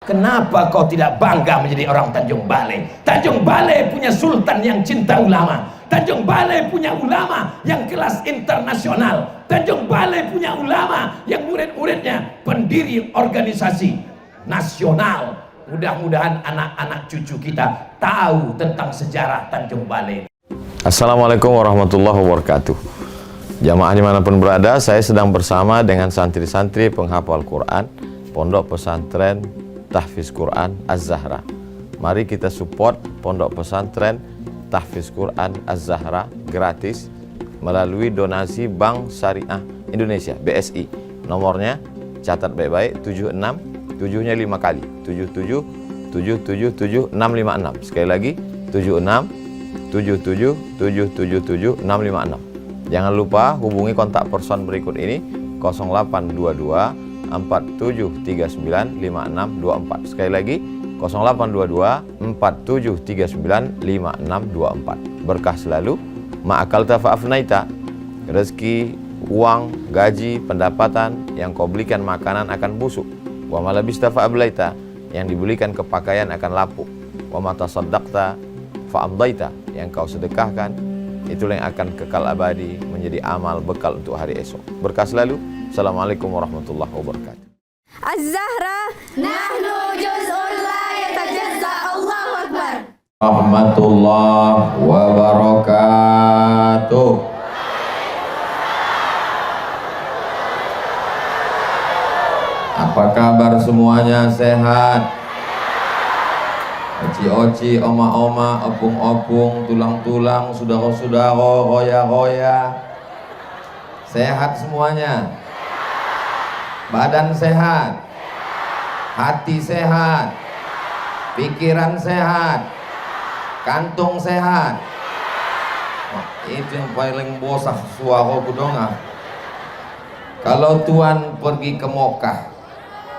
Kenapa kau tidak bangga menjadi orang Tanjung Balai? Tanjung Balai punya sultan yang cinta ulama. Tanjung Balai punya ulama yang kelas internasional. Tanjung Balai punya ulama yang murid-muridnya pendiri organisasi nasional. Mudah-mudahan anak-anak cucu kita tahu tentang sejarah Tanjung Balai. Assalamualaikum warahmatullahi wabarakatuh. Jamaah dimanapun berada, saya sedang bersama dengan santri-santri penghafal Quran Pondok Pesantren Tahfiz Quran Az-Zahra. Mari kita support Pondok Pesantren Tahfiz Quran Az-Zahra gratis melalui donasi Bank Syariah Indonesia (BSI). Nomornya catat baik-baik, 76 7-nya 5 kali, 77 777 656. Sekali lagi 76 77 777 656. Jangan lupa hubungi kontak person berikut ini 0822 4739 5624. Sekali lagi 0822 4739 5624. Berkah selalu, ma'akalta fa'afnaita. Rezeki, uang, gaji, pendapatan yang kau belikan makanan akan busuk. Wa malabista fa'ablaita, yang dibelikan kepakaian akan lapuk. Wa mata saddaqta fa'amdaita, yang kau sedekahkan itulah yang akan kekal abadi menjadi amal bekal untuk hari esok. Berkah selalu. Assalamualaikum warahmatullahi wabarakatuh. Az-Zahra nahnu juz'un la yatajazza. Allahu Akbar. Rahmatullah wabarakatuh. Apa kabar semuanya? Sehat? Oci-oci, oma-oma, opung-opung, tulang-tulang, sudara-sudara, roya-roya, sehat semuanya? Badan sehat, hati sehat, pikiran sehat, kantung sehat. Itu yang paling bosak suara kudonga. Kalau Tuhan pergi ke Mokkah,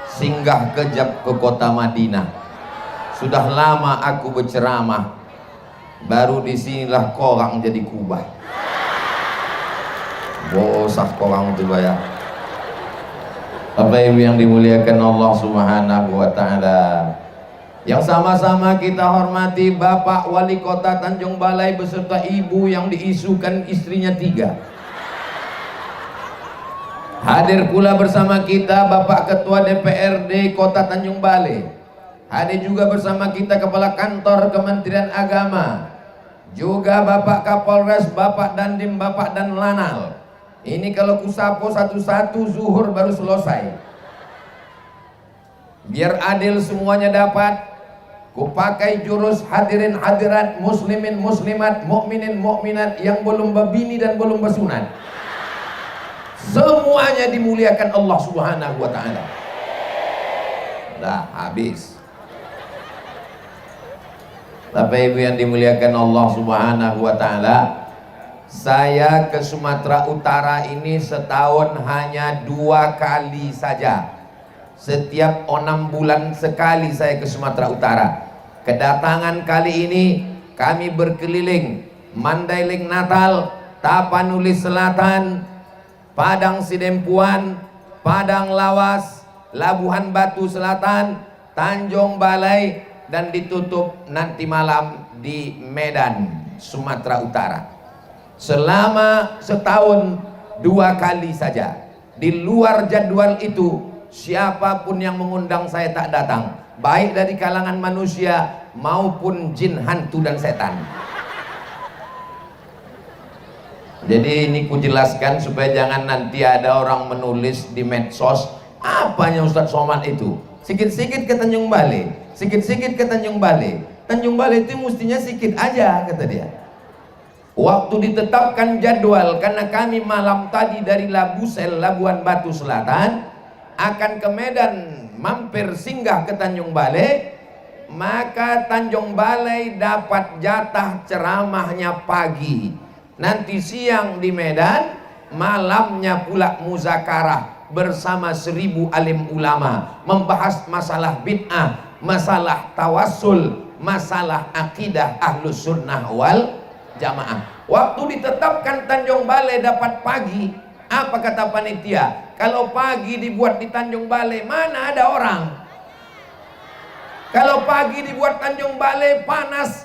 singgah kejap ke kota Madinah. Sudah lama aku berceramah, baru disinilah korang jadi kubah. Bosak korang itu bayar. Bapak Ibu yang dimuliakan Allah Subhanahu wa Ta'ala, yang sama-sama kita hormati Bapak Wali Kota Tanjung Balai beserta Ibu yang diisukan istrinya 3. Hadir pula bersama kita Bapak Ketua DPRD Kota Tanjung Balai. Hadir juga bersama kita Kepala Kantor Kementerian Agama, juga Bapak Kapolres, Bapak Dandim, Bapak Dan Lanal. Ini kalau kusapo satu-satu zuhur baru selesai. Biar adil semuanya dapat, kupakai jurus hadirin hadirat, muslimin muslimat, mukminin mukminat yang belum berbini dan belum bersunat. Semuanya dimuliakan Allah Subhanahu wa Ta'ala. Dah habis. Bapak Ibu yang dimuliakan Allah Subhanahu wa Ta'ala, saya ke Sumatera Utara ini setahun hanya 2 kali saja. Setiap 6 bulan sekali saya ke Sumatera Utara. Kedatangan kali ini kami berkeliling Mandailing Natal, Tapanuli Selatan, Padang Sidempuan, Padang Lawas, Labuhan Batu Selatan, Tanjung Balai, dan ditutup nanti malam di Medan, Sumatera Utara. Selama setahun 2 kali saja. Di luar jadwal itu, siapapun yang mengundang saya tak datang, baik dari kalangan manusia maupun jin, hantu dan setan. Jadi ini kujelaskan supaya jangan nanti ada orang menulis di medsos, apanya Ustadz Somad itu sikit-sikit ke Tanjung Balai, sikit-sikit ke Tanjung Balai. Tanjung Balai itu mestinya sikit aja, kata dia. Waktu ditetapkan jadwal, karena kami malam tadi dari Labusel, Labuan Batu Selatan, akan ke Medan, mampir singgah ke Tanjung Balai, maka Tanjung Balai dapat jatah ceramahnya pagi. Nanti siang di Medan, malamnya pula muzakarah bersama 1000 alim ulama, membahas masalah bid'ah, masalah tawassul, masalah akidah ahlus sunnah wal jamaah. Waktu ditetapkan Tanjung Balai dapat pagi, apa kata panitia? Kalau pagi dibuat di Tanjung Balai, mana ada orang? Kalau pagi dibuat Tanjung Balai panas,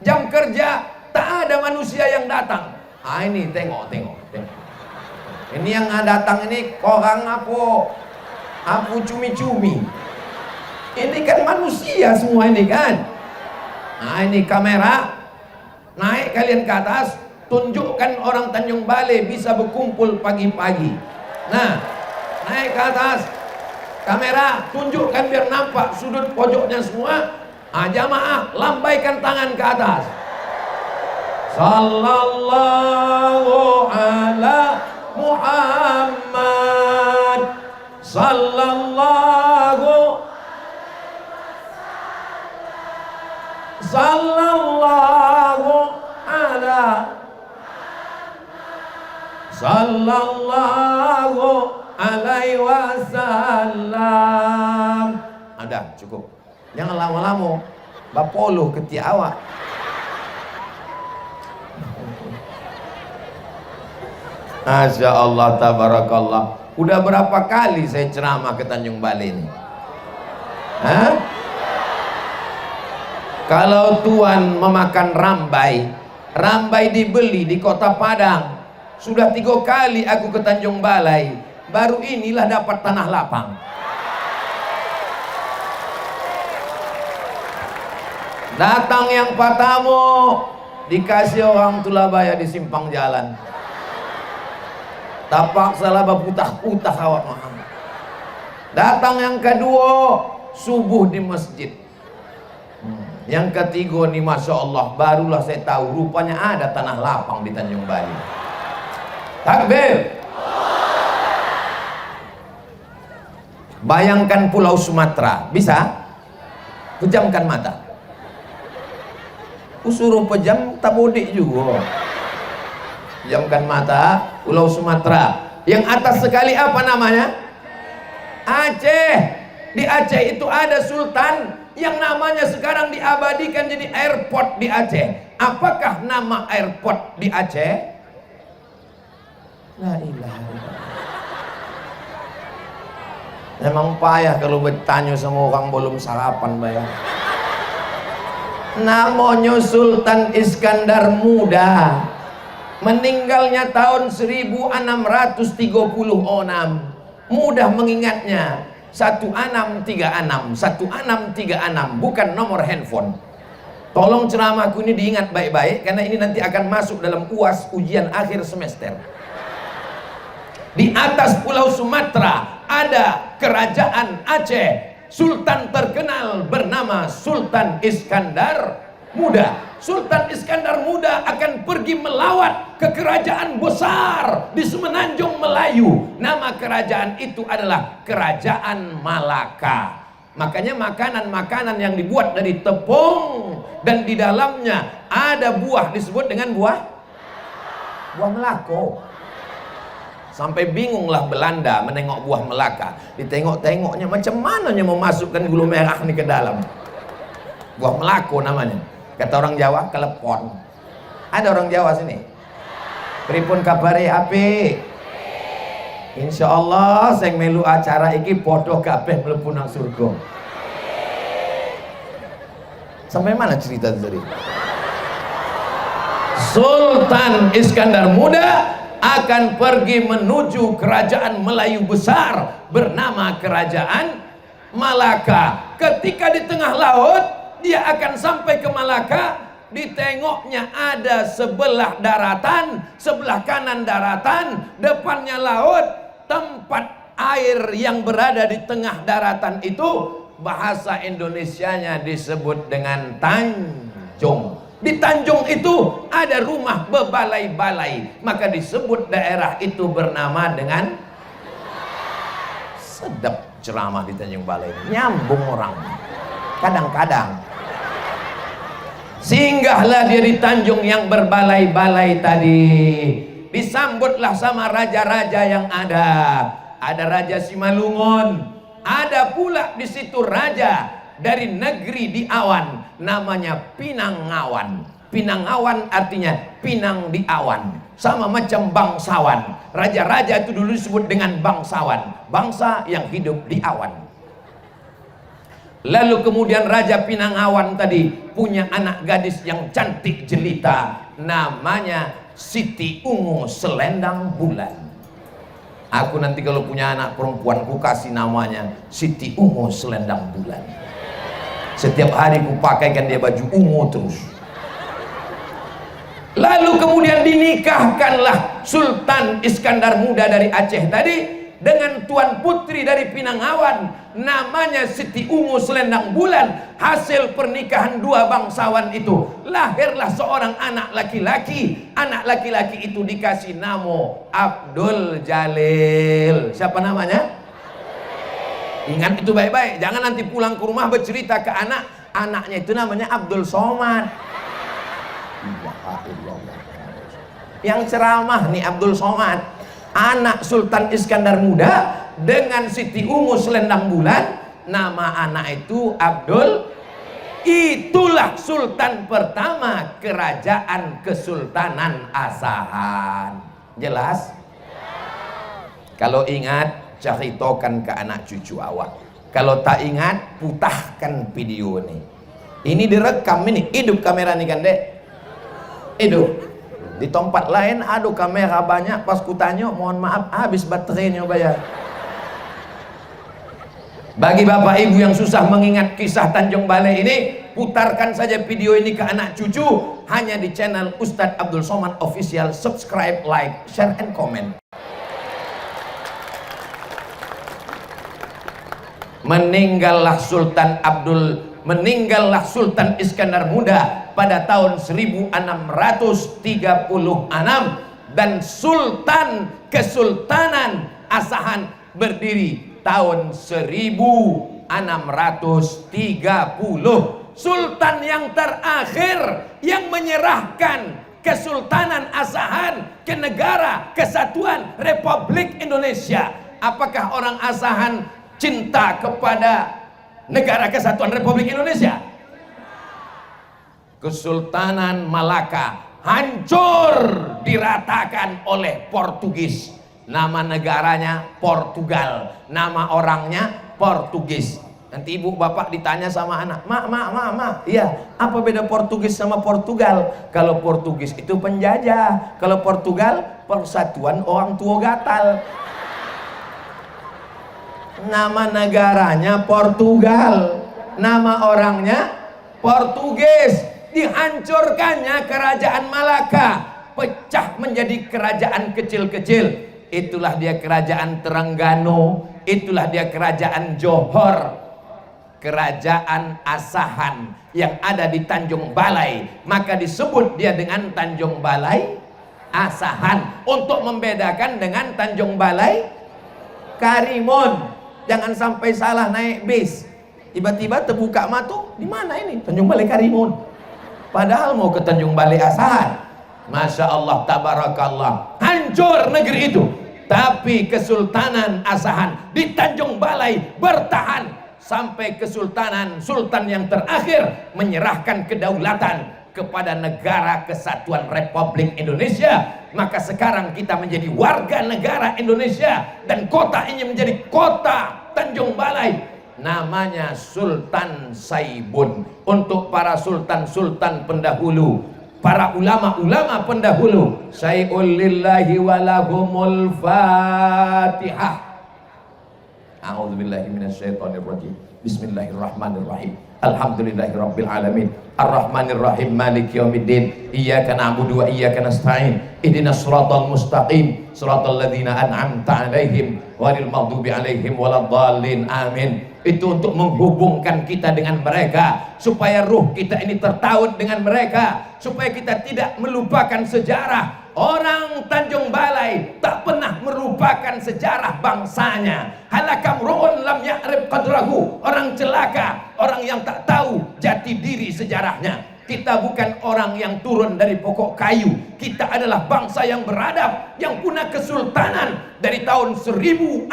jam kerja tak ada manusia yang datang. Ah ini tengok. Ini yang datang ini orang apa cumi-cumi. Ini kan manusia semua ini kan. Nah ini kamera, naik kalian ke atas, tunjukkan orang Tanjung Balai bisa berkumpul pagi-pagi. Nah, naik ke atas, kamera, tunjukkan biar nampak sudut pojoknya semua. Ah, jamaah, lambaikan tangan ke atas. Sallallahu ala Muhammad. Sallallahu alaihi wasallam. Ada cukup. Jangan lama-lama. Bapolo ketiak awak. Masya Allah, tabarakallah. Udah berapa kali saya ceramah ke Tanjung Balai ini? Hah? Kalau Tuan memakan rambai dibeli di Kota Padang. Sudah 3 kali aku ke Tanjung Balai, baru inilah dapat tanah lapang. Datang yang pertama dikasih orang Tulabaya di simpang jalan. Tapak salah putah-putah awak Muhammad. Datang yang kedua subuh di masjid. Yang ketiga nih Masya Allah, barulah saya tahu rupanya ada tanah lapang di Tanjung Balai. Takbir. Bayangkan Pulau Sumatera, bisa? Pejamkan mata. Suruh pejam tak bodik juga. Pejamkan mata. Pulau Sumatera. Yang atas sekali apa namanya? Aceh. Di Aceh itu ada sultan yang namanya sekarang diabadikan jadi airport di Aceh. Apakah nama airport di Aceh? La ilaha illallah. Memang payah kalau bertanya sama orang belum sarapan bayang. Namanya Sultan Iskandar Muda. Meninggalnya tahun 1636. Mudah mengingatnya. 1636, 1636, bukan nomor handphone. Tolong ceramahku ini diingat baik-baik, karena ini nanti akan masuk dalam UAS ujian akhir semester. Di atas Pulau Sumatera ada kerajaan Aceh. Sultan terkenal bernama Sultan Iskandar Muda. Sultan Iskandar Muda akan pergi melawat ke kerajaan besar di Semenanjung Melayu. Nama kerajaan itu adalah Kerajaan Malaka. Makanya makanan-makanan yang dibuat dari tepung dan di dalamnya ada buah disebut dengan buah Melaka. Sampai bingunglah Belanda menengok buah Melaka. Ditengok-tengoknya macam mananya memasukkan gula merah ini ke dalam. Buah Melaka namanya. Kata orang Jawa, kelepon. Ada orang Jawa sini? Pripun kabare api? Insya Allah saya melu acara iki podo kabeh mlebu nang surga. Sampai mana cerita tadi? Sultan Iskandar Muda akan pergi menuju kerajaan Melayu besar bernama Kerajaan Malaka. Ketika di tengah laut, dia akan sampai ke Malaka. Ditengoknya ada sebelah daratan, sebelah kanan daratan, depannya laut. Tempat air yang berada di tengah daratan itu bahasa Indonesianya disebut dengan Tanjung. Di Tanjung itu ada rumah bebalai-balai, maka disebut daerah itu bernama dengan sedap ceramah di Tanjung Balai. Nyambung orang. Kadang-kadang singgahlah dia di Tanjung yang berbalai-balai tadi. Disambutlah sama raja-raja yang ada. Ada Raja Simalungun. Ada pula di situ raja dari negeri di awan, namanya Pinangawan. Pinangawan artinya pinang di awan, sama macam bangsawan. Raja-raja itu dulu disebut dengan bangsawan, bangsa yang hidup di awan. Lalu kemudian Raja Pinangawan tadi punya anak gadis yang cantik jelita, namanya Siti Ungu Selendang Bulan. Aku nanti kalau punya anak perempuan ku kasih namanya Siti Ungu Selendang Bulan. Setiap hari ku pakaikan dia baju ungu terus. Lalu kemudian dinikahkanlah Sultan Iskandar Muda dari Aceh tadi dengan Tuan Putri dari Pinangawan, namanya Siti Ungu Selendang Bulan. Hasil pernikahan dua bangsawan itu lahirlah seorang anak laki-laki. Anak laki-laki itu dikasih nama Abdul Jalil. Siapa namanya? Ingat itu baik-baik, jangan nanti pulang ke rumah bercerita ke anak, anaknya itu namanya Abdul Somad. Yang ceramah nih Abdul Somad, anak Sultan Iskandar Muda dengan Siti Ungu Selendang Bulan, nama anak itu Abdul. Itulah sultan pertama kerajaan Kesultanan Asahan. Jelas? Kalau ingat, ceritakan ke anak cucu awak. Kalau tak ingat, putahkan video ini. Ini direkam ini, hidup kamera nih kan dek? Hidup. Di tempat lain ada kamera banyak, pas kutanya mohon maaf habis baterainya bayar. Bagi bapak ibu yang susah mengingat kisah Tanjung Balai ini, putarkan saja video ini ke anak cucu hanya di channel Ustadz Abdul Somad Official. Subscribe, like, share, and comment. Meninggallah Sultan Iskandar Muda pada tahun 1636 dan Sultan Kesultanan Asahan berdiri tahun 1630. Sultan yang terakhir yang menyerahkan Kesultanan Asahan ke Negara Kesatuan Republik Indonesia. Apakah orang Asahan cinta kepada Negara Kesatuan Republik Indonesia? Kesultanan Malaka hancur diratakan oleh Portugis. Nama negaranya Portugal, nama orangnya Portugis. Nanti ibu bapak ditanya sama anak, mak, iya, apa beda Portugis sama Portugal? Kalau Portugis itu penjajah, kalau Portugal persatuan orang tua gatal. Nama negaranya Portugal, nama orangnya Portugis. Dihancurkannya kerajaan Malaka, pecah menjadi kerajaan kecil-kecil. Itulah dia kerajaan Terengganu, itulah dia kerajaan Johor, kerajaan Asahan yang ada di Tanjung Balai. Maka disebut dia dengan Tanjung Balai Asahan untuk membedakan dengan Tanjung Balai Karimun. Jangan sampai salah naik bis, tiba-tiba terbuka mata, di mana ini? Tanjung Balai Karimun. Padahal mau ke Tanjung Balai Asahan. Masya Allah, tabarakallah, hancur negeri itu. Tapi Kesultanan Asahan di Tanjung Balai bertahan sampai Kesultanan Sultan yang terakhir menyerahkan kedaulatan kepada Negara Kesatuan Republik Indonesia. Maka sekarang kita menjadi warga negara Indonesia dan kota ini menjadi kota Tanjung Balai. Namanya Sultan Saibun. Untuk para sultan-sultan pendahulu, para ulama-ulama pendahulu, Sayyul lillahi walahumul Fatihah. A'udzubillahi minasyaitonirrajim. Bismillahirrahmanirrahim. Alhamdulillahirabbil alamin. Arrahmanirrahim. Maliki yaumiddin. Iyyaka na'budu wa iyyaka nasta'in. Ihdinas shiratal mustaqim. Shiratal ladzina an'amta 'alaihim ghairil maghdubi 'alaihim waladdallin. Amin. Itu untuk menghubungkan kita dengan mereka, supaya ruh kita ini tertaut dengan mereka, supaya kita tidak melupakan sejarah. Orang Tanjung Balai tak pernah merupakan sejarah bangsanya. Halakam ru'un lam ya'rif qadrahu. Orang celaka, orang yang tak tahu jati diri sejarahnya. Kita bukan orang yang turun dari pokok kayu. Kita adalah bangsa yang beradab, yang punya kesultanan dari tahun 1630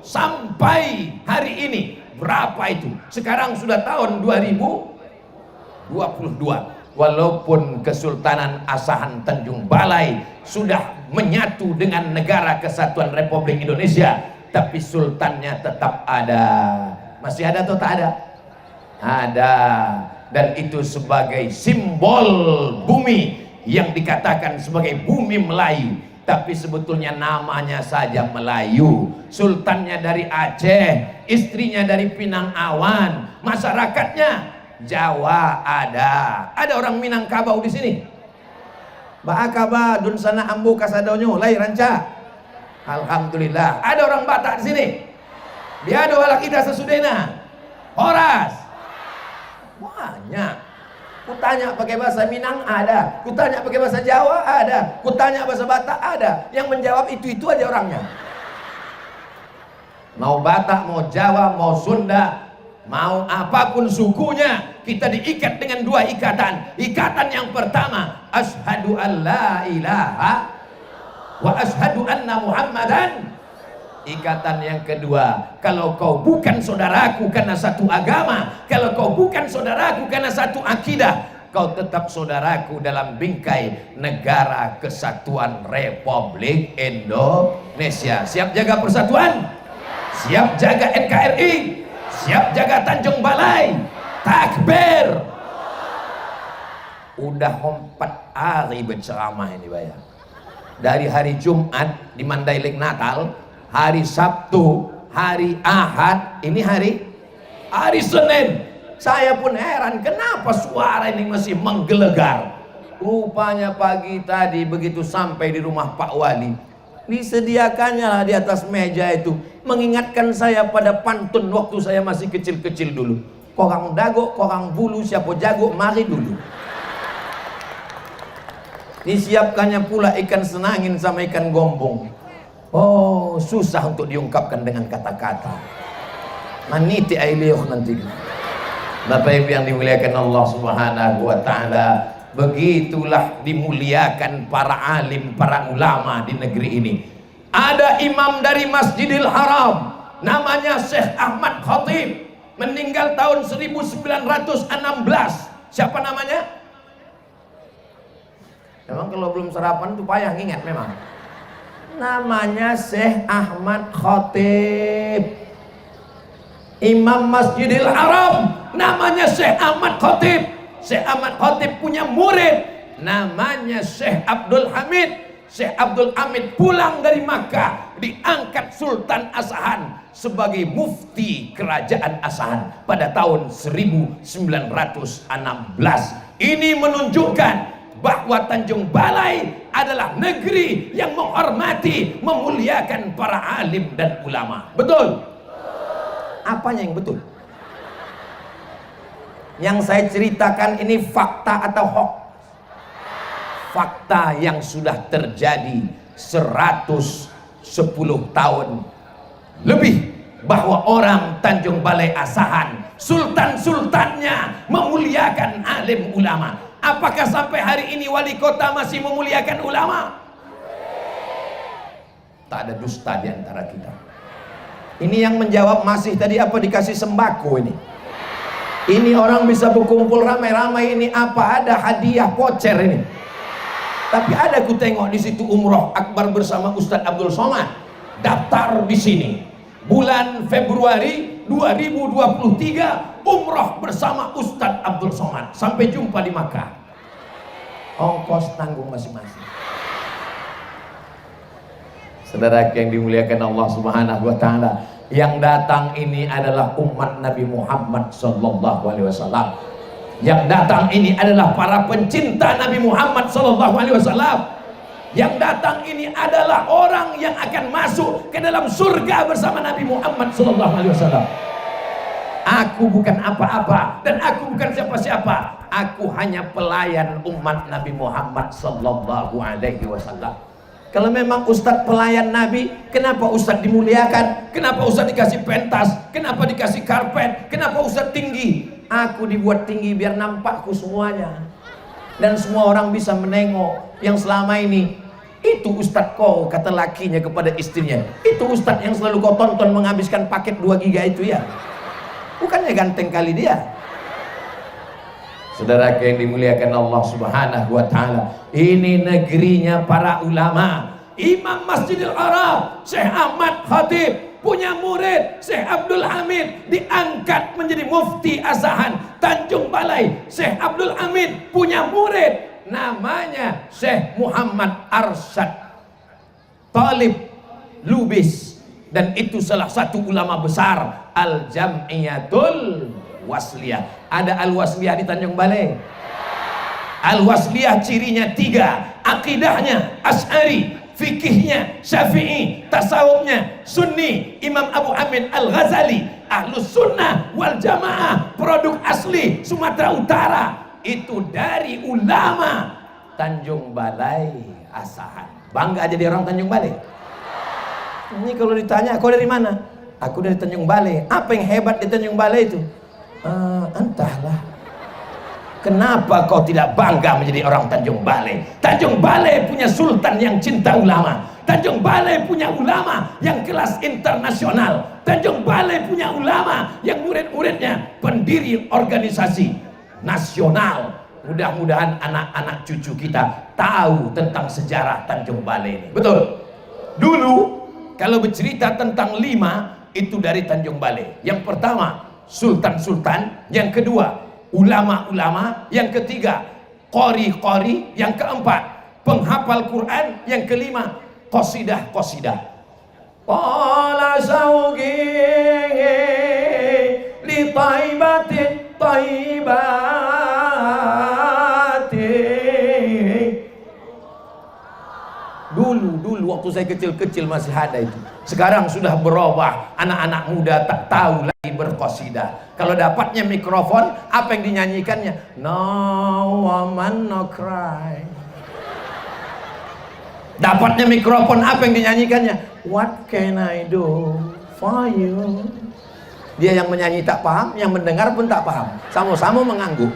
sampai hari ini. Berapa itu? Sekarang sudah tahun 2022. Walaupun Kesultanan Asahan Tanjung Balai sudah menyatu dengan Negara Kesatuan Republik Indonesia, tapi sultannya tetap ada. Masih ada atau tak ada? Ada. Dan itu sebagai simbol bumi yang dikatakan sebagai bumi Melayu, tapi sebetulnya namanya saja Melayu. Sultannya dari Aceh, istrinya dari Pinang Awan, masyarakatnya Jawa ada. Ada orang Minangkabau di sini? Baakaba dun sana ambu kasadonyo lai ranca. Alhamdulillah. Ada orang Batak di sini? Dia ada walak ida sesudena. Horas. Banyak. Kutanya pakai bahasa Minang ada, kutanya pakai bahasa Jawa ada, kutanya bahasa Batak ada. Yang menjawab itu aja orangnya. Mau Batak, mau Jawa, mau Sunda, mau apapun sukunya, kita diikat dengan dua ikatan. Ikatan yang pertama, asyhadu an la ilaha wa asyhadu anna Muhammadan. Ikatan yang kedua, kalau kau bukan saudaraku karena satu agama, kalau kau bukan saudaraku karena satu akidah, kau tetap saudaraku dalam bingkai Negara Kesatuan Republik Indonesia. Siap jaga persatuan? Siap jaga NKRI? Siap jaga Tanjung Balai? Takbir! Udah 4 hari berceramah ini bayar. Dari hari Jumat di Mandailing Natal, hari Sabtu, hari Ahad, ini hari Senin. Saya pun heran kenapa suara ini masih menggelegar. Rupanya pagi tadi begitu sampai di rumah Pak Wali, disediakannya lah di atas meja itu mengingatkan saya pada pantun waktu saya masih kecil-kecil dulu. Korang dago, korang bulu, siapa jago, mari dulu. Disiapkannya pula ikan senangin sama ikan gombong. Oh, susah untuk diungkapkan dengan kata-kata. Maniti ailiuh nanti. Bapak Ibu yang dimuliakan Allah Subhanahu wa taala, begitulah dimuliakan para alim, para ulama di negeri ini. Ada imam dari Masjidil Haram, namanya Syekh Ahmad Khatib, meninggal tahun 1916. Siapa namanya? Memang kalau belum sarapan tuh payah ngingat memang. Namanya Syekh Ahmad Khatib, Imam Masjidil Haram, namanya Syekh Ahmad Khatib. Syekh Ahmad Khatib punya murid namanya Syekh Abdul Hamid. Syekh Abdul Hamid pulang dari Makkah, diangkat Sultan Asahan sebagai mufti kerajaan Asahan pada tahun 1916. Ini menunjukkan bahwa Tanjung Balai adalah negeri yang menghormati, memuliakan para alim dan ulama. Betul? Apanya yang betul? Yang saya ceritakan ini fakta atau hoax? Fakta yang sudah terjadi 110 tahun lebih, bahwa orang Tanjung Balai Asahan, sultan-sultannya memuliakan alim ulama. Apakah sampai hari ini wali kota masih memuliakan ulama? Tak ada dusta di antara kita. Ini yang menjawab masih tadi apa dikasih sembako ini. Ini orang bisa berkumpul ramai-ramai ini apa ada hadiah voucher ini. Tapi ada ku tengok di situ umroh akbar bersama Ustadz Abdul Somad. Daftar di sini. Bulan Februari 2023 umroh bersama Ustadz Abdul Somad. Sampai jumpa di Makkah. Ongkos tanggung masing-masing. Saudara yang dimuliakan Allah Subhanahu wa taala, yang datang ini adalah umat Nabi Muhammad sallallahu alaihi wasallam. Yang datang ini adalah para pencinta Nabi Muhammad sallallahu alaihi wasallam. Yang datang ini adalah orang yang akan masuk ke dalam surga bersama Nabi Muhammad sallallahu alaihi wasallam. Aku bukan apa-apa dan aku bukan siapa-siapa. Aku hanya pelayan umat Nabi Muhammad sallallahu alaihi wasallam. Kalau memang Ustadz pelayan Nabi, kenapa Ustadz dimuliakan? Kenapa Ustadz dikasih pentas? Kenapa dikasih karpet? Kenapa Ustadz tinggi? Aku dibuat tinggi biar nampakku semuanya. Dan semua orang bisa menengok yang selama ini. Itu Ustadz kau, kata lakinya kepada istrinya. Itu Ustadz yang selalu kau tonton menghabiskan paket 2 giga itu ya. Bukannya ganteng kali dia. Saudara yang dimuliakan Allah Subhanahu wa taala, ini negerinya para ulama. Imam Masjidil Haram Syekh Ahmad Khatib punya murid Syekh Abdul Hamid diangkat menjadi mufti Asahan Tanjung Balai. Syekh Abdul Hamid punya murid namanya Syekh Muhammad Arsyad Talib Lubis, dan itu salah satu ulama besar Al-Jam'iyatul Wasliyah. Ada Al-Wasliyah di Tanjung Balai. Al-Wasliyah cirinya 3, akidahnya Asy'ari, fikihnya Syafi'i, tasawufnya Sunni, Imam Abu Hamid Al-Ghazali, Ahlus Sunnah wal Jamaah, produk asli Sumatera Utara. Itu dari ulama Tanjung Balai Asahan. Bangga jadi orang Tanjung Balai. Ini kalau ditanya, kau dari mana? Aku dari Tanjung Balai. Apa yang hebat di Tanjung Balai itu? Entahlah. Kenapa kau tidak bangga menjadi orang Tanjung Balai? Tanjung Balai punya sultan yang cinta ulama. Tanjung Balai punya ulama yang kelas internasional. Tanjung Balai punya ulama yang murid-muridnya pendiri organisasi nasional. Mudah-mudahan anak-anak cucu kita tahu tentang sejarah Tanjung Balai ini. Betul? Dulu kalau bercerita tentang 5 itu dari Tanjung Balai. Yang pertama sultan-sultan, yang kedua ulama-ulama, yang ketiga qori-qori, yang keempat penghafal Quran, yang kelima qasidah-qasidah. Qala sauqi li taibatin taibati. Dulu waktu saya kecil-kecil masih ada itu. Sekarang sudah berubah. Anak-anak muda tak tahu lagi berqasidah. Kalau dapatnya mikrofon, apa yang dinyanyikannya? No woman no cry. Dapatnya mikrofon, apa yang dinyanyikannya? What can I do for you? Dia yang menyanyi tak paham, yang mendengar pun tak paham. Sama-sama mengangguk.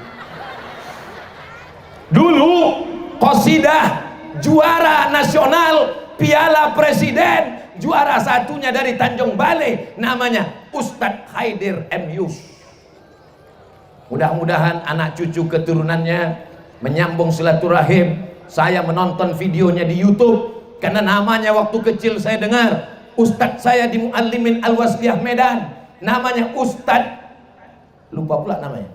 Dulu qasidah juara nasional Piala Presiden, juara satunya dari Tanjung Balai, namanya Ustadz Haidir M. Yus. Mudah-mudahan anak cucu keturunannya menyambung silaturahim. Saya menonton videonya di YouTube karena namanya waktu kecil saya dengar. Ustadz saya di Muallimin Al-Wasliyah Medan, namanya Ustadz, lupa pula namanya,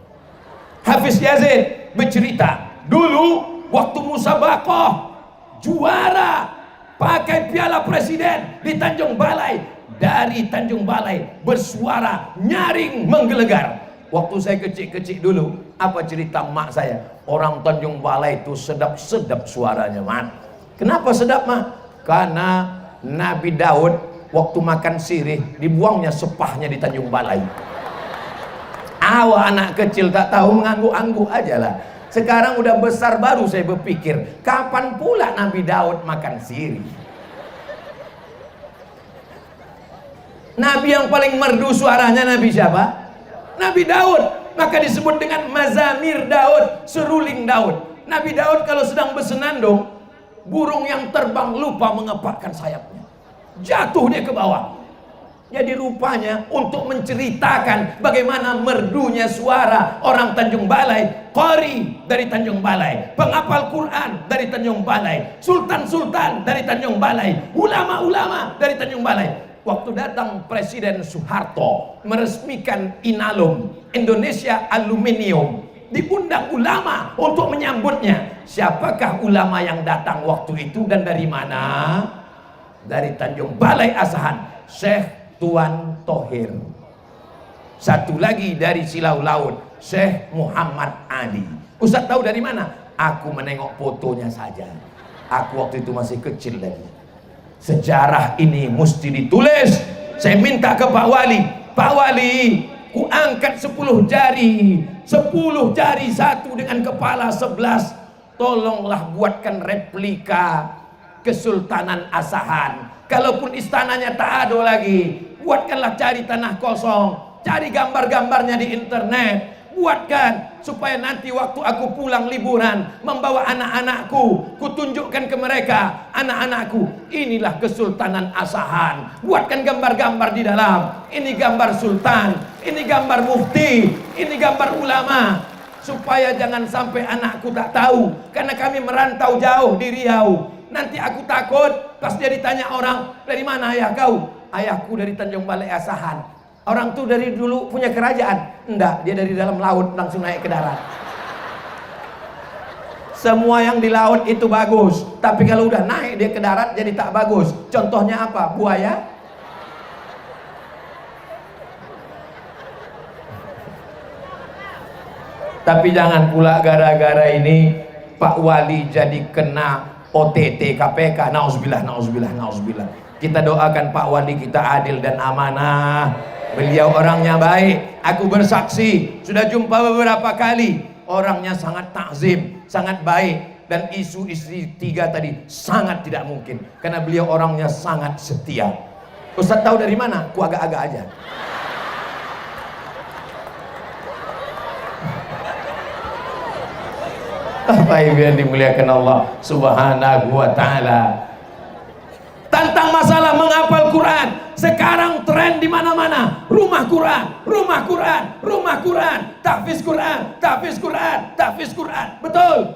Hafiz Yazid, bercerita dulu waktu musabaqah juara pakai Piala Presiden di Tanjung Balai, dari Tanjung Balai bersuara nyaring menggelegar. Waktu saya kecil-kecil dulu, apa cerita mak saya? Orang Tanjung Balai itu sedap-sedap suaranya, mak. Kenapa sedap, mak? Karena Nabi Daud waktu makan sirih dibuangnya sepahnya di Tanjung Balai. Awak anak kecil tak tahu, mengangguk-angguk aja lah. Sekarang udah besar baru saya berpikir, kapan pula Nabi Daud makan sirih? Nabi yang paling merdu suaranya Nabi siapa? Nabi Daud. Maka disebut dengan mazamir Daud, seruling Daud. Nabi Daud kalau sedang bersenandung, burung yang terbang lupa mengepakkan sayapnya, jatuh dia ke bawah. Jadi rupanya untuk menceritakan bagaimana merdunya suara orang Tanjung Balai, qori dari Tanjung Balai, penghafal Quran dari Tanjung Balai, sultan-sultan dari Tanjung Balai, ulama-ulama dari Tanjung Balai. Waktu datang Presiden Soeharto meresmikan Inalum, Indonesia Aluminium, diundang ulama untuk menyambutnya. Siapakah ulama yang datang waktu itu dan dari mana? Dari Tanjung Balai Asahan, Syekh Tuan Tohir. Satu lagi dari Silau Laut, Syekh Muhammad Ali. Ustaz tahu dari mana? Aku menengok fotonya saja. Aku waktu itu masih kecil lagi. Sejarah ini mesti ditulis. Saya minta ke Pak Wali, Pak Wali, ku angkat 10 jari, 10 jari satu dengan kepala 11. Tolonglah buatkan replika Kesultanan Asahan. Kalaupun istananya tak ada lagi, buatkanlah, cari tanah kosong, cari gambar-gambarnya di internet, buatkan supaya nanti waktu aku pulang liburan membawa anak-anakku, kutunjukkan ke mereka, anak-anakku, inilah Kesultanan Asahan. Buatkan gambar-gambar di dalam. Ini gambar sultan, ini gambar mufti, ini gambar ulama, supaya jangan sampai anakku tak tahu, karena kami merantau jauh di Riau. Nanti aku takut pas dia ditanya orang, dari mana ya kau? ayahku dari Tanjung Balai Asahan. Orang tuh dari dulu punya kerajaan. Enggak, dia dari dalam laut langsung naik ke darat. Semua yang di laut itu bagus, tapi kalau udah naik dia ke darat jadi tak bagus. Contohnya apa? Buaya. Tapi jangan pula gara-gara ini Pak Wali jadi kena OTT KPK. Nauzubillah, nauzubillah, nauzubillah. Kita doakan Pak Wali kita adil dan amanah. Beliau orangnya baik. Aku bersaksi sudah jumpa beberapa kali. Orangnya sangat takzim, sangat baik. Dan isu istri 3 tadi sangat tidak mungkin, karena beliau orangnya sangat setia. Ustaz tahu dari mana? Ku agak-agak aja. Bapak Ibu yang dimuliakan Allah Subhanahu wa ta'ala. Tentang masalah menghafal Quran, sekarang tren di mana-mana, rumah Quran, rumah Quran, rumah Quran, tahfiz Quran, tahfiz Quran, tahfiz Quran. Betul.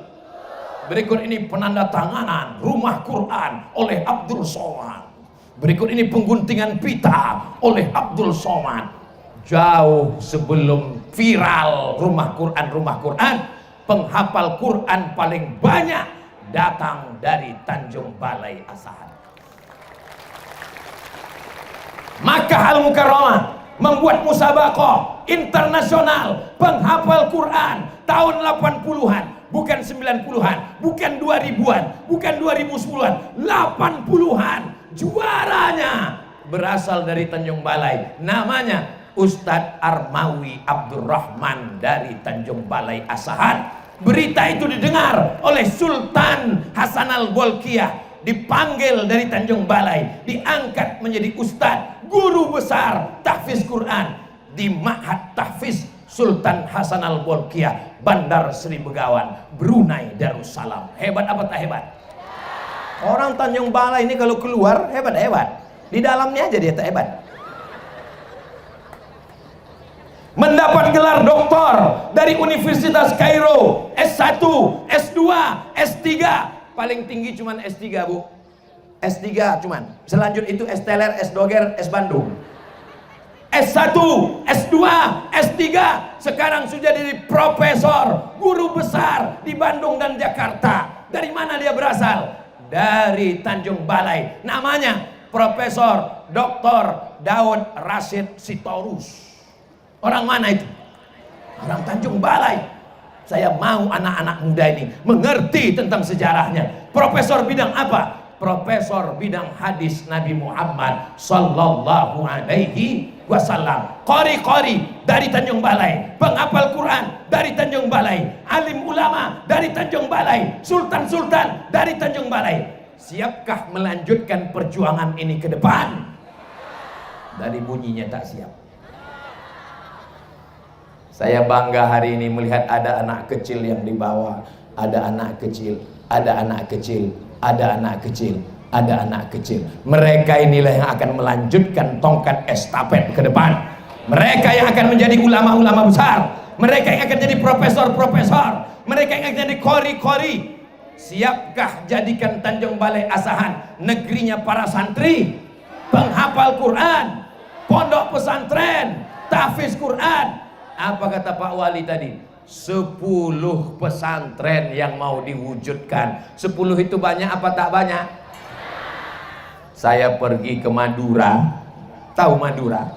Berikut ini penandatanganan rumah Quran oleh Abdul Somad. Berikut ini pengguntingan pita oleh Abdul Somad. Jauh sebelum viral rumah Quran, penghafal Quran paling banyak datang dari Tanjung Balai Asahan. Makkah Al-Mukarramah membuat musabaqah internasional penghafal Quran tahun 80-an, bukan 90-an, bukan 2000-an, bukan 2010-an, 80-an. Juaranya berasal dari Tanjung Balai. Namanya Ustadz Armawi Abdurrahman dari Tanjung Balai Asahan. Berita itu didengar oleh Sultan Hasan Al-Bolkiah, dipanggil dari Tanjung Balai, diangkat menjadi ustadz, guru besar tahfiz Quran di Ma'had Tahfiz Sultan Hasan Al-Bolkiah, Bandar Sri Begawan, Brunei Darussalam. Hebat apa tak hebat? Orang Tanjung Balai ini kalau keluar hebat-hebat, di dalamnya aja dia tak hebat. Mendapat gelar doktor dari Universitas Kairo, S1, S2, S3. Paling tinggi cuman S3, Bu. S3 cuman. Selanjut itu S Teler, S Doger, S Bandung. S1, S2, S3. Sekarang sudah jadi profesor, guru besar di Bandung dan Jakarta. Dari mana dia berasal? Dari Tanjung Balai. Namanya Profesor Dr. Daud Rashid Sitorus. Orang mana itu? Orang Tanjung Balai. Saya mau anak-anak muda ini mengerti tentang sejarahnya. Profesor bidang apa? Profesor bidang hadis Nabi Muhammad sallallahu alaihi wasallam. Qori-qori dari Tanjung Balai, penghafal Quran dari Tanjung Balai, alim ulama dari Tanjung Balai, sultan-sultan dari Tanjung Balai. Siapkah melanjutkan perjuangan ini ke depan? Dari bunyinya tak siap. Saya bangga hari ini melihat ada anak kecil yang dibawa, ada anak kecil, ada anak kecil, ada anak kecil, ada anak kecil. Mereka inilah yang akan melanjutkan tongkat estafet ke depan. Mereka yang akan menjadi ulama-ulama besar. Mereka yang akan jadi profesor-profesor. Mereka yang akan jadi qori-qori. Siapkah jadikan Tanjung Balai Asahan negerinya para santri, penghafal Quran, pondok pesantren, tahfiz Quran? Apa kata Pak Wali tadi? 10 pesantren yang mau diwujudkan. 10 itu banyak apa tak banyak? Saya pergi ke Madura. Tahu Madura?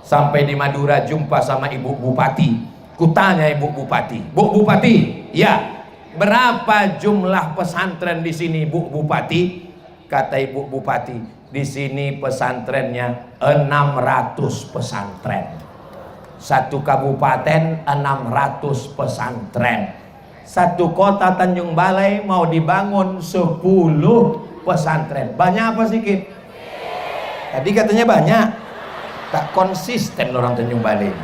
Sampai di Madura jumpa sama Ibu Bupati. Kutanya Ibu Bupati, Bu Bupati, ya, berapa jumlah pesantren di sini, Bu Bupati? Kata Ibu Bupati, di sini pesantrennya 600 pesantren. Satu kabupaten 600 pesantren. Satu kota Tanjung Balai mau dibangun 10 pesantren. Banyak apa sedikit? Tadi katanya banyak. Tak konsisten orang Tanjung Balai.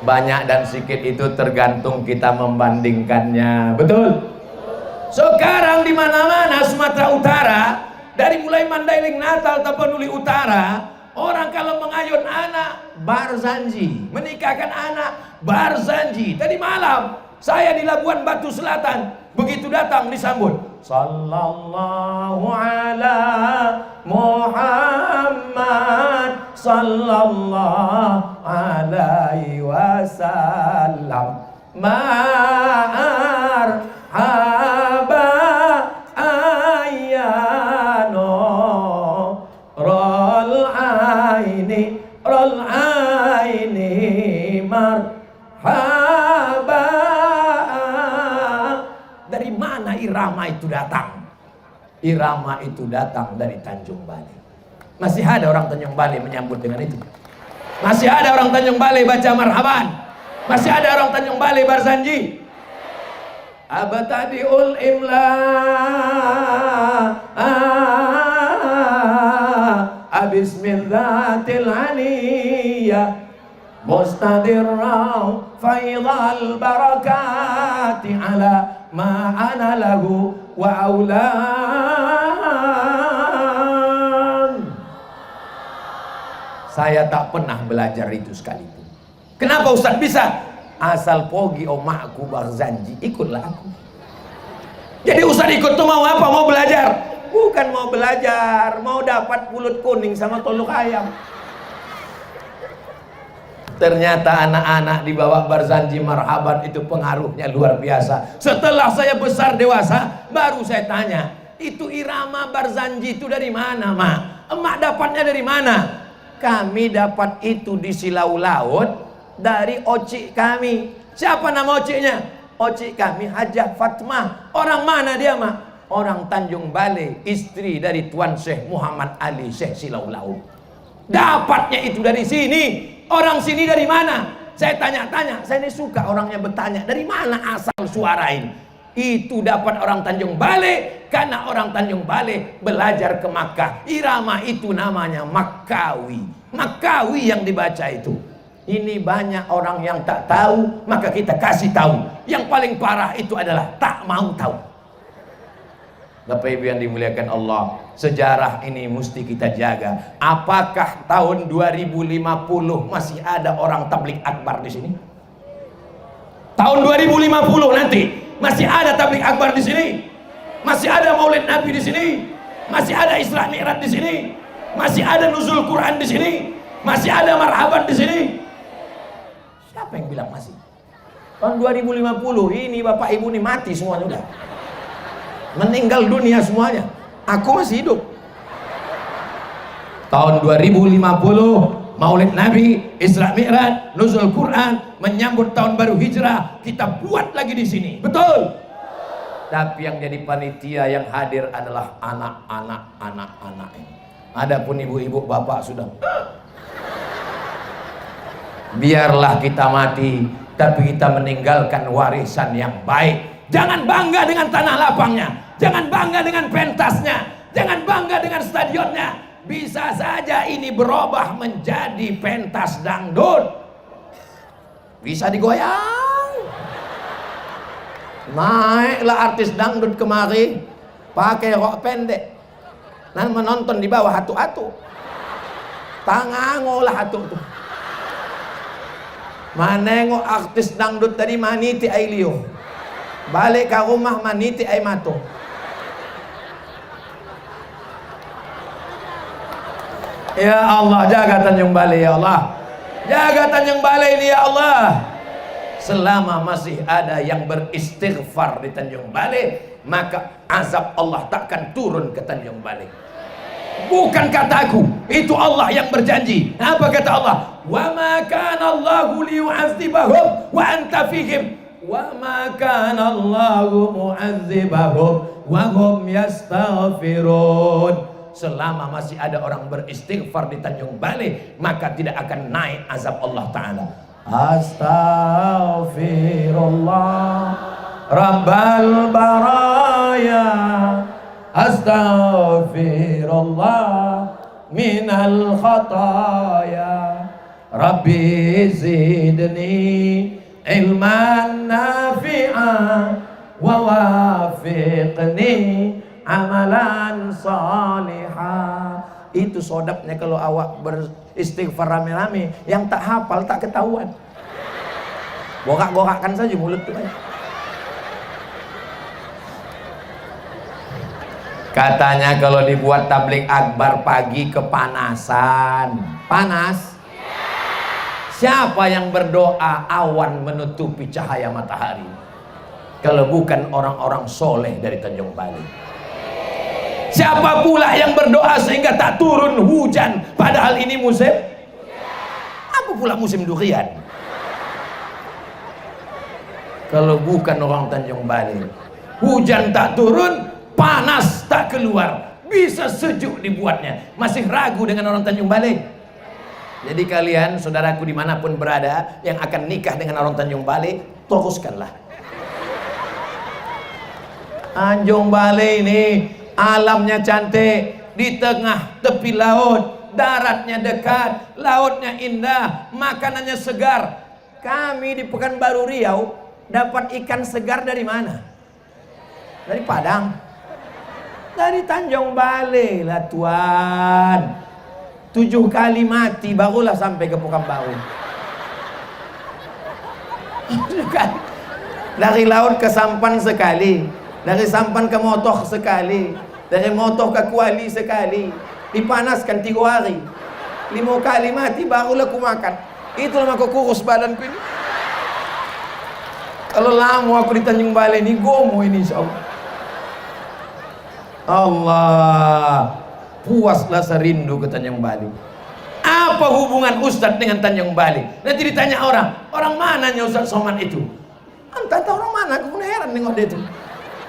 Banyak dan sedikit itu tergantung kita membandingkannya. Betul? Sekarang di mana-mana Sumatera Utara, dari mulai Mandailing, Natal, Tapanuli Utara, orang kalau mengayun anak barzanji, menikahkan anak barzanji. Tadi malam saya di Labuan Batu Selatan, begitu datang disambut, sallallahu ala Muhammad. Muhammad sallallahu alaihi wasallam. Marhaba ayyano rol aini marhaba. Dari mana irama itu datang? Irama itu datang dari Tanjung Balai. Masih ada orang Tanjung Balai menyambut dengan itu. Masih ada orang Tanjung Balai baca marhaban. Masih ada orang Tanjung Balai barzanji. Abtadiul imla bismillatil aliyah mustadirra faidhal barakati ala ma ana lahu wa aulan. Saya tak pernah belajar itu sekalipun. Kenapa Ustaz bisa? Asal pogi omakku barzanji, ikutlah aku. Jadi Ustaz ikut tuh mau apa? Mau belajar? Bukan mau belajar, mau dapat pulut kuning sama tolok ayam. Ternyata anak-anak di bawah barzanji marhaban itu pengaruhnya luar biasa. Setelah saya besar dewasa, baru saya tanya, itu irama barzanji itu dari mana, Mak? Emak dapatnya dari mana? Kami dapat itu di Silau Laut dari ocik kami. Siapa nama ociknya? Ocik kami Hajah Fatmah. Orang mana dia, Mak? Orang Tanjung Balai, istri dari Tuan Syekh Muhammad Ali Syekh Silau Laut. Dapatnya itu dari sini. Orang sini dari mana? Saya tanya-tanya. Saya ini suka orangnya bertanya, dari mana asal suara ini? Itu dapat orang Tanjung Balai, karena orang Tanjung Balai belajar ke Makkah. Irama itu namanya Makkawi. Makkawi yang dibaca itu. Ini banyak orang yang tak tahu, maka kita kasih tahu. Yang paling parah itu adalah tak mau tahu. Bapak Ibu yang dimuliakan Allah, sejarah ini mesti kita jaga. Apakah tahun 2050 masih ada orang tabligh akbar di sini? Tahun 2050 nanti masih ada tabligh akbar di sini? Masih ada Maulid Nabi di sini? Masih ada Isra Mi'raj di sini? Masih ada nuzul Quran di sini? Masih ada marhaban di sini? Siapa yang bilang masih? Tahun 2050 ini Bapak Ibu nih mati semuanya udah. Meninggal dunia semuanya. Aku masih hidup. Tahun 2050 Maulid Nabi, Isra Mi'raj, nuzul Quran, menyambut tahun baru hijrah, kita buat lagi di sini. Betul? Tapi yang jadi panitia yang hadir adalah anak-anak ini. Adapun ibu-ibu bapak sudah. Biarlah kita mati, tapi kita meninggalkan warisan yang baik. Jangan bangga dengan tanah lapangnya, jangan bangga dengan pentasnya, jangan bangga dengan stadionnya. Bisa saja ini berubah menjadi pentas dangdut. Bisa digoyang. Naiklah artis dangdut kemari, pakai rok pendek, dan menonton di bawah atu-atu. Tangangolah atu tuh. Manengok artis dangdut tadi maniti ay liyo. Balik ke rumah maniti ay mato. Ya Allah, jaga Tanjung Balai ya Allah. Jaga Tanjung Balai ini ya Allah. Selama masih ada yang beristighfar di Tanjung Balai, maka azab Allah takkan turun ke Tanjung Balai. Bukan kataku, itu Allah yang berjanji. Apa kata Allah? Wa ma kana Allahu liyu'adzibahum wa anta fihim. Wa ma kana Allahu mu'adzibahum wa hum yastaghfirun. Selama masih ada orang beristighfar di Tanjung Balai, maka tidak akan naik azab Allah Ta'ala. Astaghfirullah Rabbal baraya, astaghfirullah minal khataya, Rabbi zidni ilman nafi'an wa wafiqni amalan salihah. Itu sodapnya kalau awak beristighfar rame-rame, yang tak hafal tak ketahuan. Gokak-gokakkan saja mulut tuh. Katanya kalau dibuat tablik akbar pagi kepanasan. Panas? Siapa yang berdoa awan menutupi cahaya matahari? Kalau bukan orang-orang soleh dari Tanjung Balai. Siapa pula yang berdoa sehingga tak turun hujan padahal ini musim? Apa pula musim durian? Kalau bukan orang Tanjung Balai. Hujan tak turun, panas tak keluar, bisa sejuk dibuatnya. Masih ragu dengan orang Tanjung Balai? Jadi kalian, saudaraku dimanapun berada, yang akan nikah dengan orang Tanjung Balai, teruskanlah. Tanjung Balai ini alamnya cantik, di tengah tepi laut, daratnya dekat, lautnya indah, makanannya segar. Kami di Pekanbaru Riau dapat ikan segar dari mana? Dari Padang. Dari Tanjung Balai lah Tuan. 7 kali mati barulah sampai ke Pekanbaru. Dari laut ke Sampan sekali, dari Sampan ke Motoh sekali, dari Motoh ke Kuali sekali, dipanaskan 3 hari, 5 kali mati barulah ku makan. Itulah aku kurus badanku ini. Kalau lama aku di Tanjung Balai ini gomo ini insyaallah. Allah, puaslah serindu ke Tanjung Balai. Apa hubungan Ustadz dengan Tanjung Balai? Nanti ditanya orang mananya Ustadz Somad itu? Entah orang mana, aku pun heran nengok dia itu.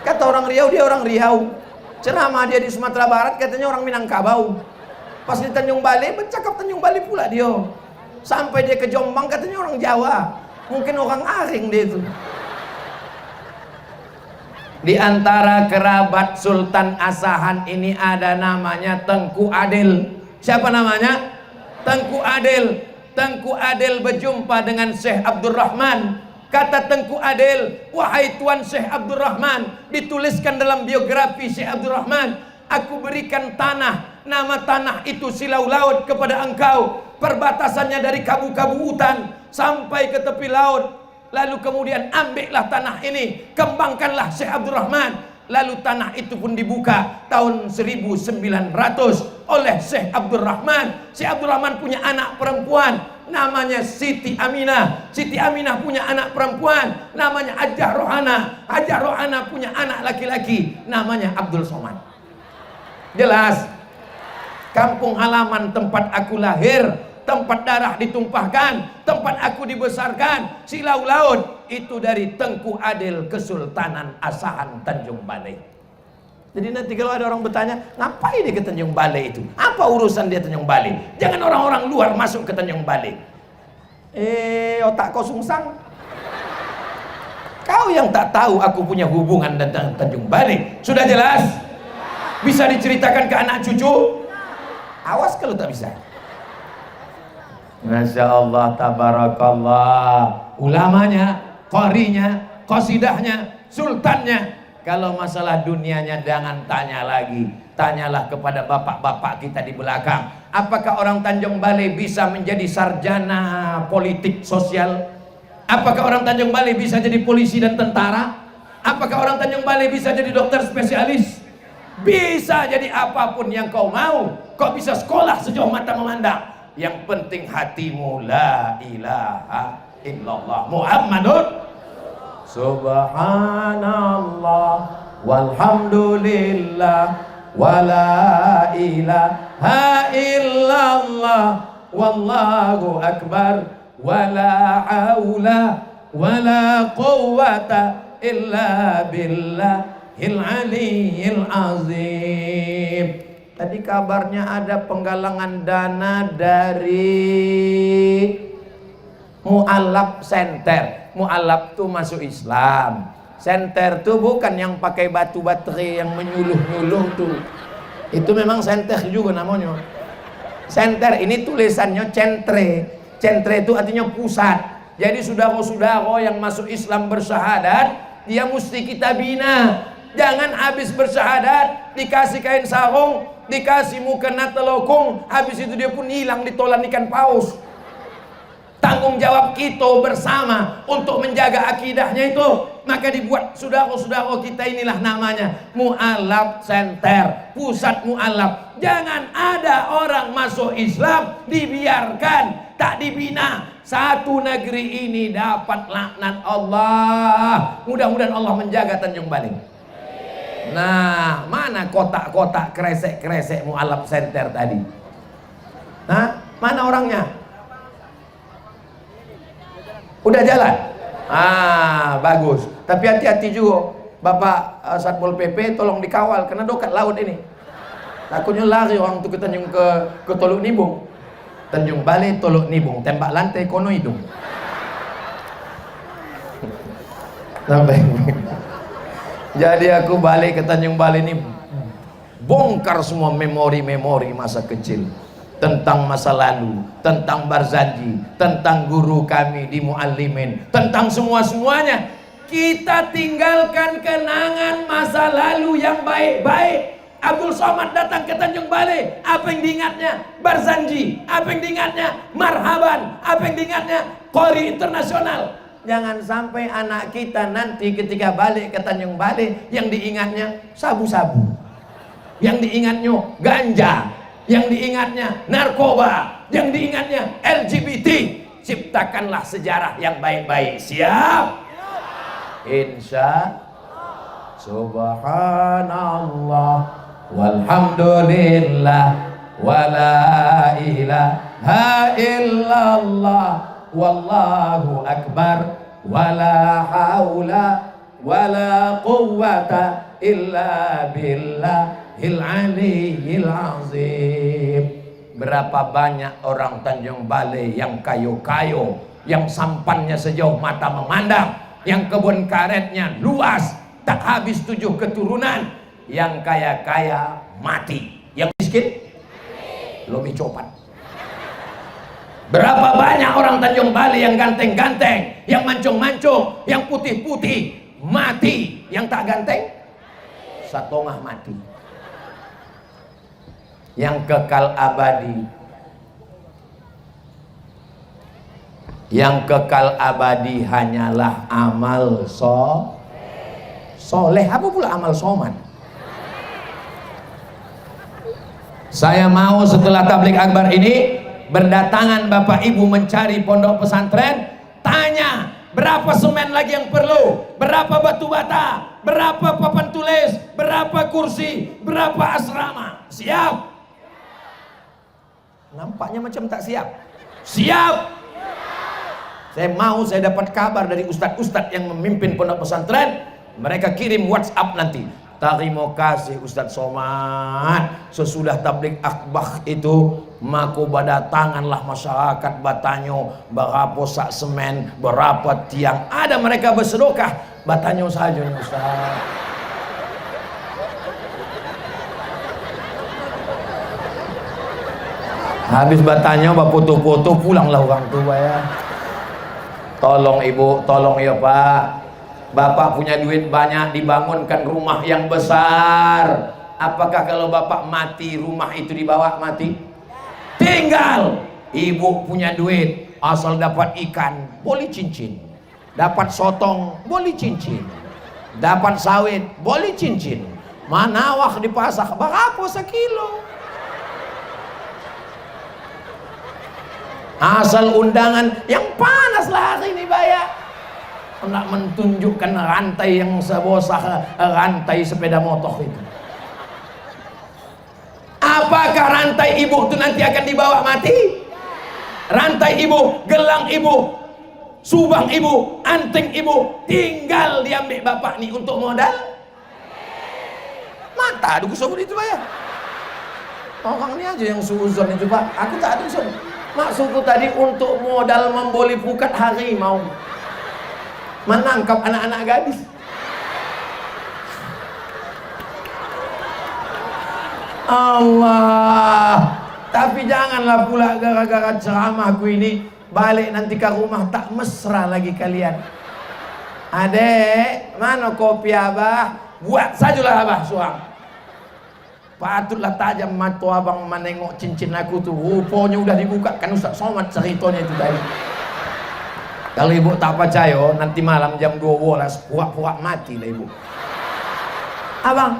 Kata orang Riau, dia orang Riau. Ceramah dia di Sumatera Barat, katanya orang Minangkabau. Pas di Tanjung Balai, bercakap Tanjung Balai pula dia. Sampai dia ke Jombang, katanya orang Jawa. Mungkin orang asing dia itu. Di antara kerabat Sultan Asahan ini ada namanya Tengku Adil. Siapa namanya? Tengku Adil. Tengku Adil berjumpa dengan Syekh Abdurrahman. Kata Tengku Adil, wahai Tuan Syekh Abdurrahman, dituliskan dalam biografi Syekh Abdurrahman, aku berikan tanah, nama tanah itu Silau Laut kepada engkau. Perbatasannya dari Kabu-Kabu Hutan sampai ke tepi laut. Lalu kemudian ambillah tanah ini, kembangkanlah Syekh Abdurrahman. Lalu tanah itu pun dibuka tahun 1900 oleh Syekh Abdurrahman. Syekh Abdurrahman punya anak perempuan namanya Siti Aminah. Siti Aminah punya anak perempuan namanya Hajah Rohana. Hajah Rohana punya anak laki-laki namanya Abdul Somad. Jelas? Kampung halaman tempat aku lahir, tempat darah ditumpahkan, tempat aku dibesarkan, Silau Laut, itu dari Tengku Adil Kesultanan Asahan Tanjung Balai. Jadi nanti kalau ada orang bertanya, ngapain dia ke Tanjung Balai itu? Apa urusan dia Tanjung Balai? Jangan orang-orang luar masuk ke Tanjung Balai. Otak kau sungsang. Kau yang tak tahu aku punya hubungan dengan Tanjung Balai. Sudah jelas? Bisa diceritakan ke anak cucu? Awas kalau tak bisa. Masya Allah, tabarakallah. Ulamanya, qarinya, qasidahnya, sultannya. Kalau masalah dunianya jangan tanya lagi. Tanyalah kepada bapak-bapak kita di belakang. Apakah orang Tanjung Balai bisa menjadi sarjana politik sosial? Apakah orang Tanjung Balai bisa jadi polisi dan tentara? Apakah orang Tanjung Balai bisa jadi dokter spesialis? Bisa jadi apapun yang kau mau. Kau bisa sekolah sejauh mata memandang. Yang penting hatimu la ilaha illallah Muhammadun subhanallah walhamdulillah wala ilaha illallah wallahu akbar wala haula wala quwwata illa billahil aliyyil azim. Tadi kabarnya ada penggalangan dana dari Mu'allaf Center. Mu'allaf tuh masuk Islam. Center tuh bukan yang pakai batu baterai yang menyuluh-nyuluh tuh. Itu memang center juga namanya. Center ini tulisannya centre. Centre itu artinya pusat. Jadi saudara-saudara yang masuk Islam bersyahadat, dia mesti kita bina. Jangan habis bersyahadat dikasih kain sarung, dikasih mukena telokong, habis itu dia pun hilang ditelan ikan paus. tanggung jawab kita bersama untuk menjaga akidahnya itu. Maka dibuat saudara-saudara kita inilah namanya Mu'allaf Center, pusat mu'allaf. Jangan ada orang masuk Islam dibiarkan, tak dibina. Satu negeri ini dapat laknat Allah. Mudah-mudahan Allah menjaga Tanjung Balai. Nah, mana kotak-kotak kresek-kresek Mu'allaf Center tadi? Nah, mana orangnya? Udah jalan? Ah, bagus. Tapi hati-hati juga, Bapak Satpol PP tolong dikawal karena dekat laut ini. Takutnya lari orang itu ke Tanjung ke Teluk Nibung. Tanjung Balai, Teluk Nibung, tembak lantai kono hidung. Sampai. Jadi aku balik ke Tanjung Balai ini bongkar semua memori-memori masa kecil. Tentang masa lalu, tentang Barzanji, tentang guru kami di Muallimin, tentang semua-semuanya. Kita tinggalkan kenangan masa lalu yang baik-baik. Abdul Somad datang ke Tanjung Balai, apa yang diingatnya? Barzanji, apa yang diingatnya? Marhaban, apa yang diingatnya? Qori Internasional. Jangan sampai anak kita nanti ketika balik ke Tanjung Balai yang diingatnya sabu-sabu, yang diingatnya ganja, yang diingatnya narkoba, yang diingatnya LGBT. Ciptakanlah sejarah yang baik-baik. Siap? Insya Subhanallah walhamdulillah wala ilaha illallah wallahu akbar wala haula wala quwwata illa billahil aliyyil azim. Berapa banyak orang Tanjung Balai yang kayo-kayo, yang sampannya sejauh mata memandang, yang kebun karetnya luas, tak habis 7 keturunan, yang kaya-kaya mati, yang miskin lebih cepat. Berapa banyak orang Tanjung Balai yang ganteng-ganteng, yang mancung-mancung, yang putih-putih mati, yang tak ganteng setengah mati. Yang kekal abadi, yang kekal abadi hanyalah amal soleh. Apa pula amal soman? Saya mau setelah tabligh akbar ini berdatangan Bapak Ibu mencari pondok pesantren, tanya berapa semen lagi yang perlu, berapa batu bata, berapa papan tulis, berapa kursi, berapa asrama. Siap? Nampaknya macam tak siap. Siap? Saya dapat kabar dari ustadz-ustadz yang memimpin pondok pesantren. Mereka kirim WhatsApp nanti. Terima kasih Ustadz Somad. Sesudah tabligh akbar itu maka berdatanganlah masyarakat bertanya berapa sak semen, berapa tiang. Ada mereka bersedekah. Bertanya saja Ustaz. Habis bertanya foto-foto pulanglah orang tua ya. Tolong ibu, tolong ya pak. Bapak punya duit banyak, dibangunkan rumah yang besar. Apakah kalau bapak mati rumah itu dibawa mati? Tinggal. Ibu punya duit, asal dapat ikan boleh cincin, dapat sotong boleh cincin, dapat sawit boleh cincin. Manawah di pasar berapa sekilo? Asal undangan yang panas lah hari ini bayar. Nak menunjukkan rantai yang sebosah rantai sepeda motor itu. Apakah rantai ibu itu nanti akan dibawa mati? Rantai ibu, gelang ibu, subang ibu, anting ibu tinggal diambil bapak nih untuk modal. Mata aduh kusubur itu bayar. Orang ini aja yang suuzon itu pak. Aku tak ada suuzon. Maksudku tadi untuk modal membeli pukat harimau, menangkap anak-anak gadis. Allah. Tapi janganlah pula gara-gara ceramahku ini balik nanti ke rumah tak mesra lagi kalian. Adek, mana kopi abah? Buat sajalah abah suang. Patutlah tajam mata abang menengok cincin aku tuh. Rupanya udah dibuka kan Ustaz Somad ceritanya itu tadi. Kalau ibu tak percaya, nanti malam jam 12 puak-puak mati lah ibu. Abang,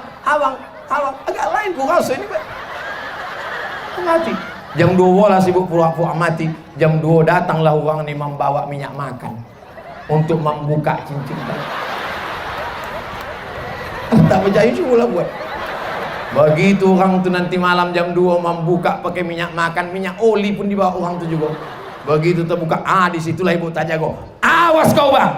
agak lain ku rasa ini, Pak. Mati. Jam 12 ibu puak-puak mati. Jam 2 datanglah orang ini membawa minyak makan untuk membuka cincin tadi. Tak percaya juga lah buat. Begitu orang tu nanti malam jam 2 membuka pakai minyak makan, minyak oli pun dibawa orang tu juga. Begitu terbuka, disitulah ibu tak jago. Awas kau bang.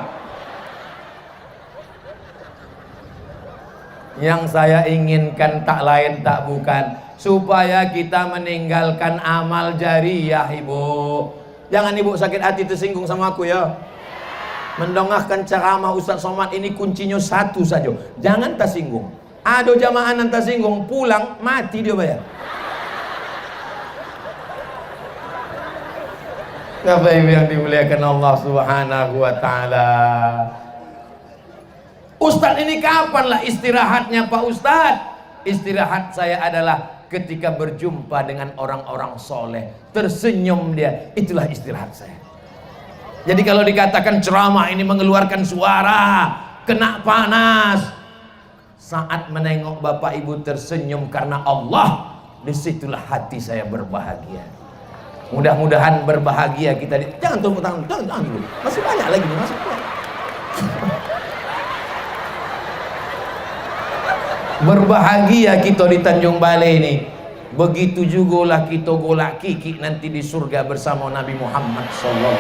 Yang saya inginkan tak lain tak bukan supaya kita meninggalkan amal jariyah ibu. Jangan ibu sakit hati tersinggung sama aku ya. Mendongahkan ceramah Ustaz Somad ini kuncinya satu saja. Jangan tersinggung. Ada jamaah yang tersinggung, pulang mati dia bayar. Bapak Ibu yang dimuliakan Allah Subhanahu wa taala. Ustadz ini kapanlah istirahatnya Pak Ustadz? Istirahat saya adalah ketika berjumpa dengan orang-orang soleh, tersenyum dia, itulah istirahat saya. Jadi kalau dikatakan ceramah ini mengeluarkan suara, kena panas, saat menengok Bapak Ibu tersenyum karena Allah, disitulah hati saya berbahagia. Mudah-mudahan berbahagia kita. Jangan tepuk tangan, jangan dulu. Masih banyak lagi nih, masih banyak. Berbahagia kita di Tanjung Balai ini. Begitu juga lah kita golak kiki nanti di surga bersama Nabi Muhammad SAW.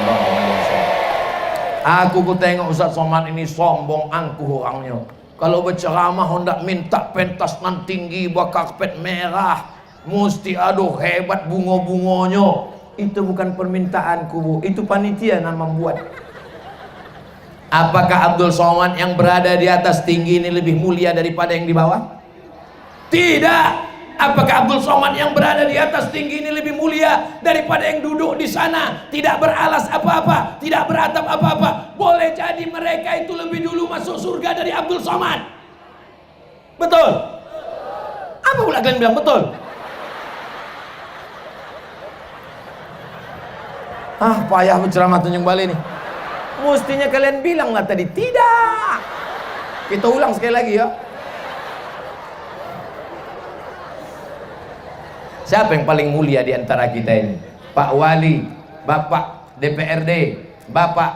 Aku tengok Ustaz Somad ini sombong angkuh orangnya. Kalau berceramah hendak minta pentas nan tinggi karpet merah, mesti aduh hebat bunga-bunganya. Itu bukan permintaanku bu, itu panitia yang membuat. Apakah Abdul Somad yang berada di atas tinggi ini lebih mulia daripada yang di bawah? Tidak. Apakah Abdul Somad yang berada di atas tinggi ini lebih mulia daripada yang duduk di sana, tidak beralas apa-apa, tidak beratap apa-apa? Boleh jadi mereka itu lebih dulu masuk surga dari Abdul Somad. Betul? Apa pula kalian bilang betul? Payah berceramah Tanjung Balai nih. Mestinya kalian bilang lah tadi tidak. Kita ulang sekali lagi ya. Siapa yang paling mulia di antara kita ini? Pak Wali, Bapak DPRD, Bapak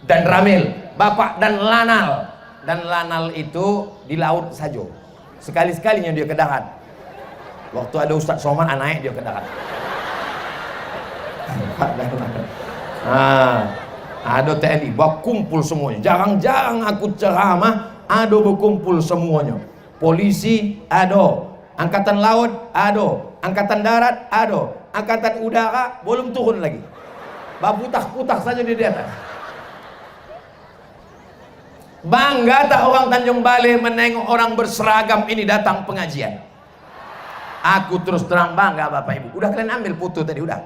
dan Ramil, Bapak dan Lanal. Dan Lanal itu di laut saja. Sekali-sekalinya dia ke darat. Waktu ada Ustaz Somad naik dia ke darat. Ada TNI berkumpul semuanya. Jarang-jarang aku ceramah ada berkumpul semuanya. Polisi ada, angkatan laut ada, angkatan darat ada, angkatan udara belum turun lagi. Berputar-putar saja di atas. Bangga tak orang Tanjung Balai menengok orang berseragam ini datang pengajian? Aku terus terang bangga Bapak Ibu. Udah kalian ambil foto tadi udah?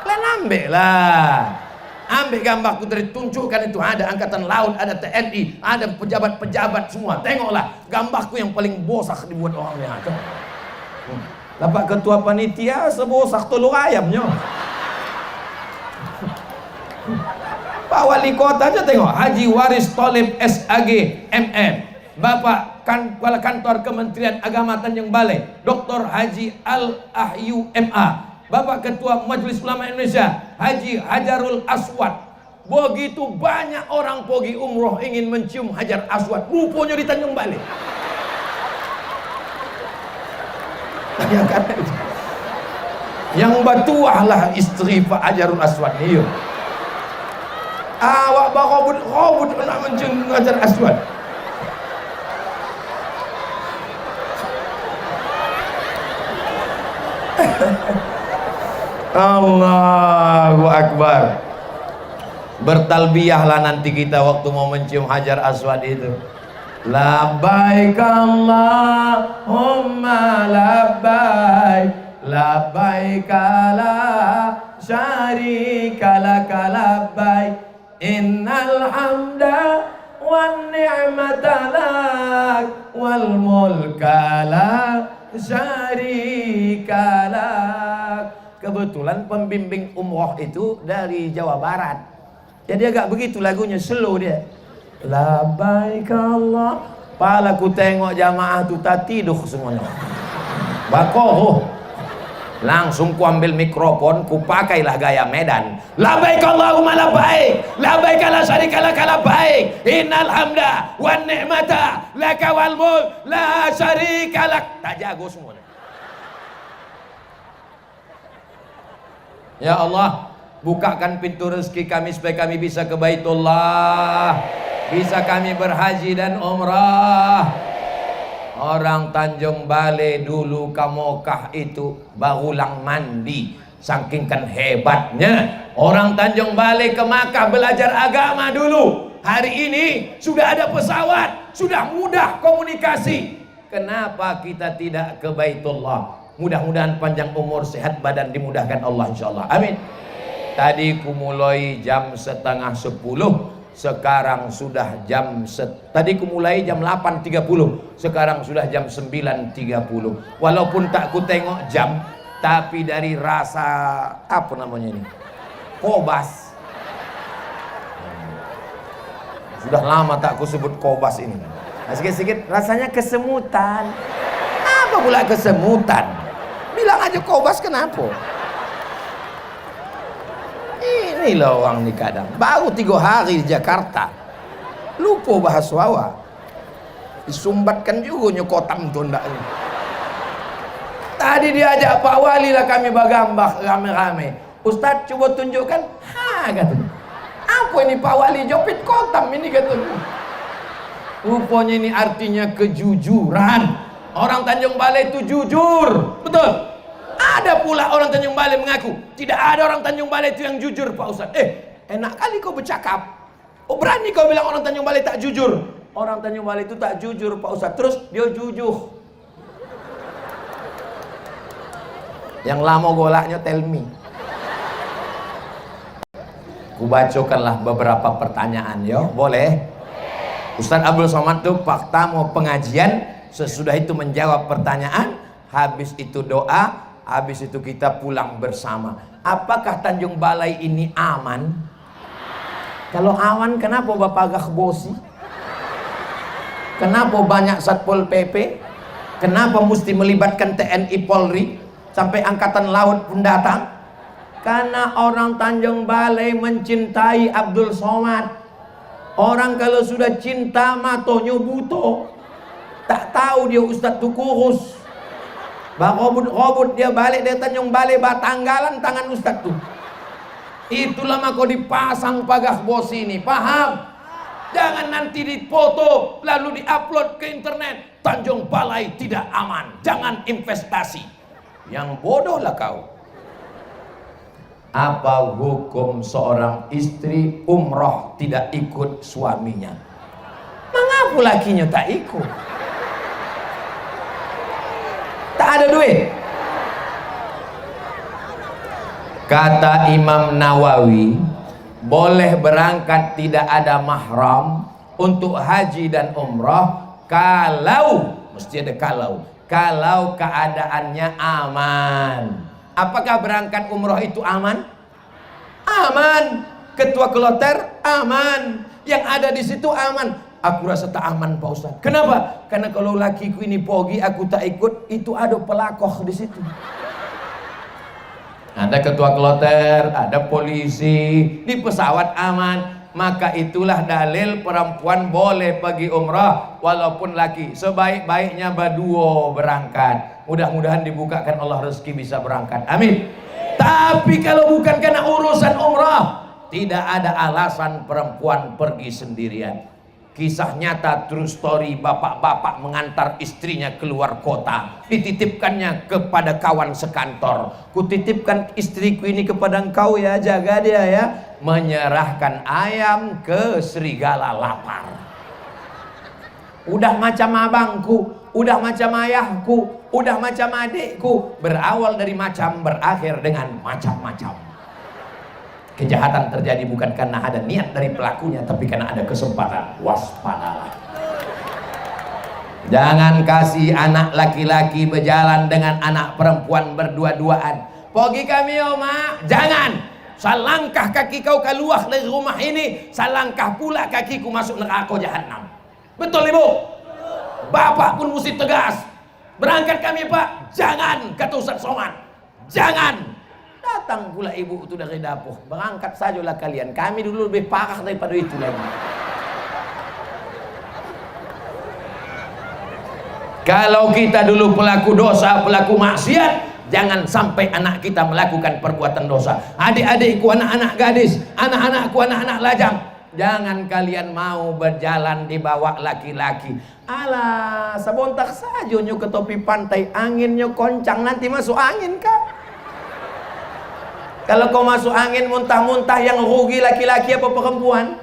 Kalian ambil lah. Ambil gambarku tadi, tunjukkan itu ada angkatan laut, ada TNI, ada pejabat-pejabat semua. Tengoklah gambarku yang paling bosak dibuat orangnya. Dapat ketua panitia sebosak telur ayamnya. Pak Wali Kota aja tengok, Haji Waris Tholib SAG MM. Bapak Kepala Kantor Kementerian Agama Tanjung Balai, Dr. Haji Al-Ahyu MA. Bapak Ketua Majelis Ulama Indonesia Haji Hajarul Aswad. Begitu banyak orang pergi umroh ingin mencium Hajar Aswad, rupanya di Tanjung Balai. Yang batuah lah istri Pak Hajarul Aswad ini. Awak bakobut nak mencium Hajar Aswad. Allahu Akbar. Bertalbiyahlah nanti kita waktu mau mencium Hajar Aswad itu. Labbaik Allahumma labbaik, labbaik la syarika laka labbaik, innal hamda wan ni'mata lak wal mulka la syarika lak. kebetulan pembimbing umroh itu dari Jawa Barat. Jadi agak begitu lagunya, slow dia. Labbaik Allah. Pala ku tengok jamaah tu tak tidur semuanya. Bakoh. Langsung ku ambil mikrofon, ku pakailah gaya Medan. Labbaik Allahumma labbaik, labbaik la syarika laka labbaik, innal hamda wan ni'mata laka wal mulk la syarika lak. Tak jago semuanya. Ya Allah, bukakan pintu rezeki kami supaya kami bisa ke Baitullah, bisa kami berhaji dan umrah. Orang Tanjung Balai dulu ke Mekah itu barulang mandi, saking kan hebatnya orang Tanjung Balai ke Makkah belajar agama dulu. Hari ini sudah ada pesawat, sudah mudah komunikasi. Kenapa kita tidak ke Baitullah? Mudah-mudahan panjang umur, sehat badan, dimudahkan Allah insyaallah. Amin. Tadi ku mulai jam 9:30. Sekarang sudah tadi ku mulai jam 8.30, sekarang sudah jam 9.30. Walaupun tak ku tengok jam, tapi dari rasa apa namanya ini, kobas, sudah lama tak ku sebut kobas ini. Nah, sikit-sikit rasanya kesemutan. Apa pula kesemutan? Bilang aja kobas, kenapa? Inilah orang nih kadang baru 3 hari di Jakarta lupa bahasa Jawa, disumbatkan juga nyokotam tunda ini. Tadi diajak Pak Wali lah kami bagambah rame-rame. Ustadz coba tunjukkan. Katanya, apa ini Pak Wali jopit kotam ini katanya. Rupanya ini artinya kejujuran. Orang Tanjung Balai itu jujur, betul. Ada pula orang Tanjung Balai mengaku tidak ada orang Tanjung Balai itu yang jujur, Pak Ustadz. Enak kali kau bercakap. Oh, berani kau bilang orang Tanjung Balai tak jujur. Orang Tanjung Balai itu tak jujur, Pak Ustadz. Terus dia jujur. Yang lama golaknya tell me. Ku bacokanlah beberapa pertanyaan, yo. Boleh? Ustadz Abdul Somad tuh fakta mau pengajian, sesudah itu menjawab pertanyaan, habis itu doa, habis itu kita pulang bersama. Apakah Tanjung Balai ini aman? Kalau aman, kenapa Bapak Gahbosi? Kenapa banyak Satpol PP? Kenapa mesti melibatkan TNI Polri? Sampai Angkatan Laut pun datang? Karena orang Tanjung Balai mencintai Abdul Somad. Orang kalau sudah cinta matonya buto. Tak tahu dia Ustadz tu kurus. Robot dia balik dari Tanjung Balai Batanggalan tangan Ustadz tuh. Itulah maka dipasang pagah bos ini, paham? Jangan nanti dipoto lalu diupload ke internet. Tanjung Balai tidak aman, jangan investasi. Yang bodohlah kau. Apa hukum seorang istri umroh tidak ikut suaminya? Mengapa lakinya tak ikut? Tak ada duit. Kata Imam Nawawi, boleh berangkat tidak ada mahram untuk haji dan umrah kalau, mesti ada kalau keadaannya aman. Apakah berangkat umrah itu aman? Aman. Ketua kloter aman. Yang ada di situ aman. Aku rasa tak aman, Pak Ustaz. Kenapa? Karena kalau lakiku ini pergi, aku tak ikut, itu ada pelakoh di situ. Ada ketua kloter, ada polisi, di pesawat aman. Maka itulah dalil perempuan boleh pergi umrah walaupun laki. Sebaik-baiknya berdua berangkat. Mudah-mudahan dibukakan Allah rezeki bisa berangkat. Amin. Tapi kalau bukan karena urusan umrah, tidak ada alasan perempuan pergi sendirian. Kisah nyata, true story, bapak-bapak mengantar istrinya keluar kota, dititipkannya kepada kawan sekantor. Kutitipkan istriku ini kepada engkau ya, jaga dia ya. Menyerahkan ayam ke serigala lapar. Udah macam abangku, udah macam ayahku, udah macam adikku. Berawal dari macam, berakhir dengan macam-macam. Kejahatan terjadi bukan karena ada niat dari pelakunya, tapi karena ada kesempatan. Waspadalah. Jangan kasih anak laki-laki berjalan dengan anak perempuan berdua-duaan. Pergi kami mak, jangan. Selangkah kaki kau keluar dari rumah ini, selangkah pula kakiku masuk neraka jahanam. Betul ibu? Bapak pun mesti tegas. Berangkat kami pak, jangan, kata Ustaz Somad, jangan. Datang pula ibu itu dari dapur, berangkat sajalah kalian, kami dulu lebih parah daripada itu lagi. Kalau kita dulu pelaku dosa, pelaku maksiat, jangan sampai anak kita melakukan perbuatan dosa. Adik-adikku, anak-anak gadis, anak-anakku, anak-anak lajang, jangan kalian mau berjalan di bawah laki-laki. Alah, sebontak saja nyo ke topi pantai, anginnya koncang, nanti masuk angin kah? Kalau kau masuk angin muntah-muntah, yang rugi laki-laki apa perempuan?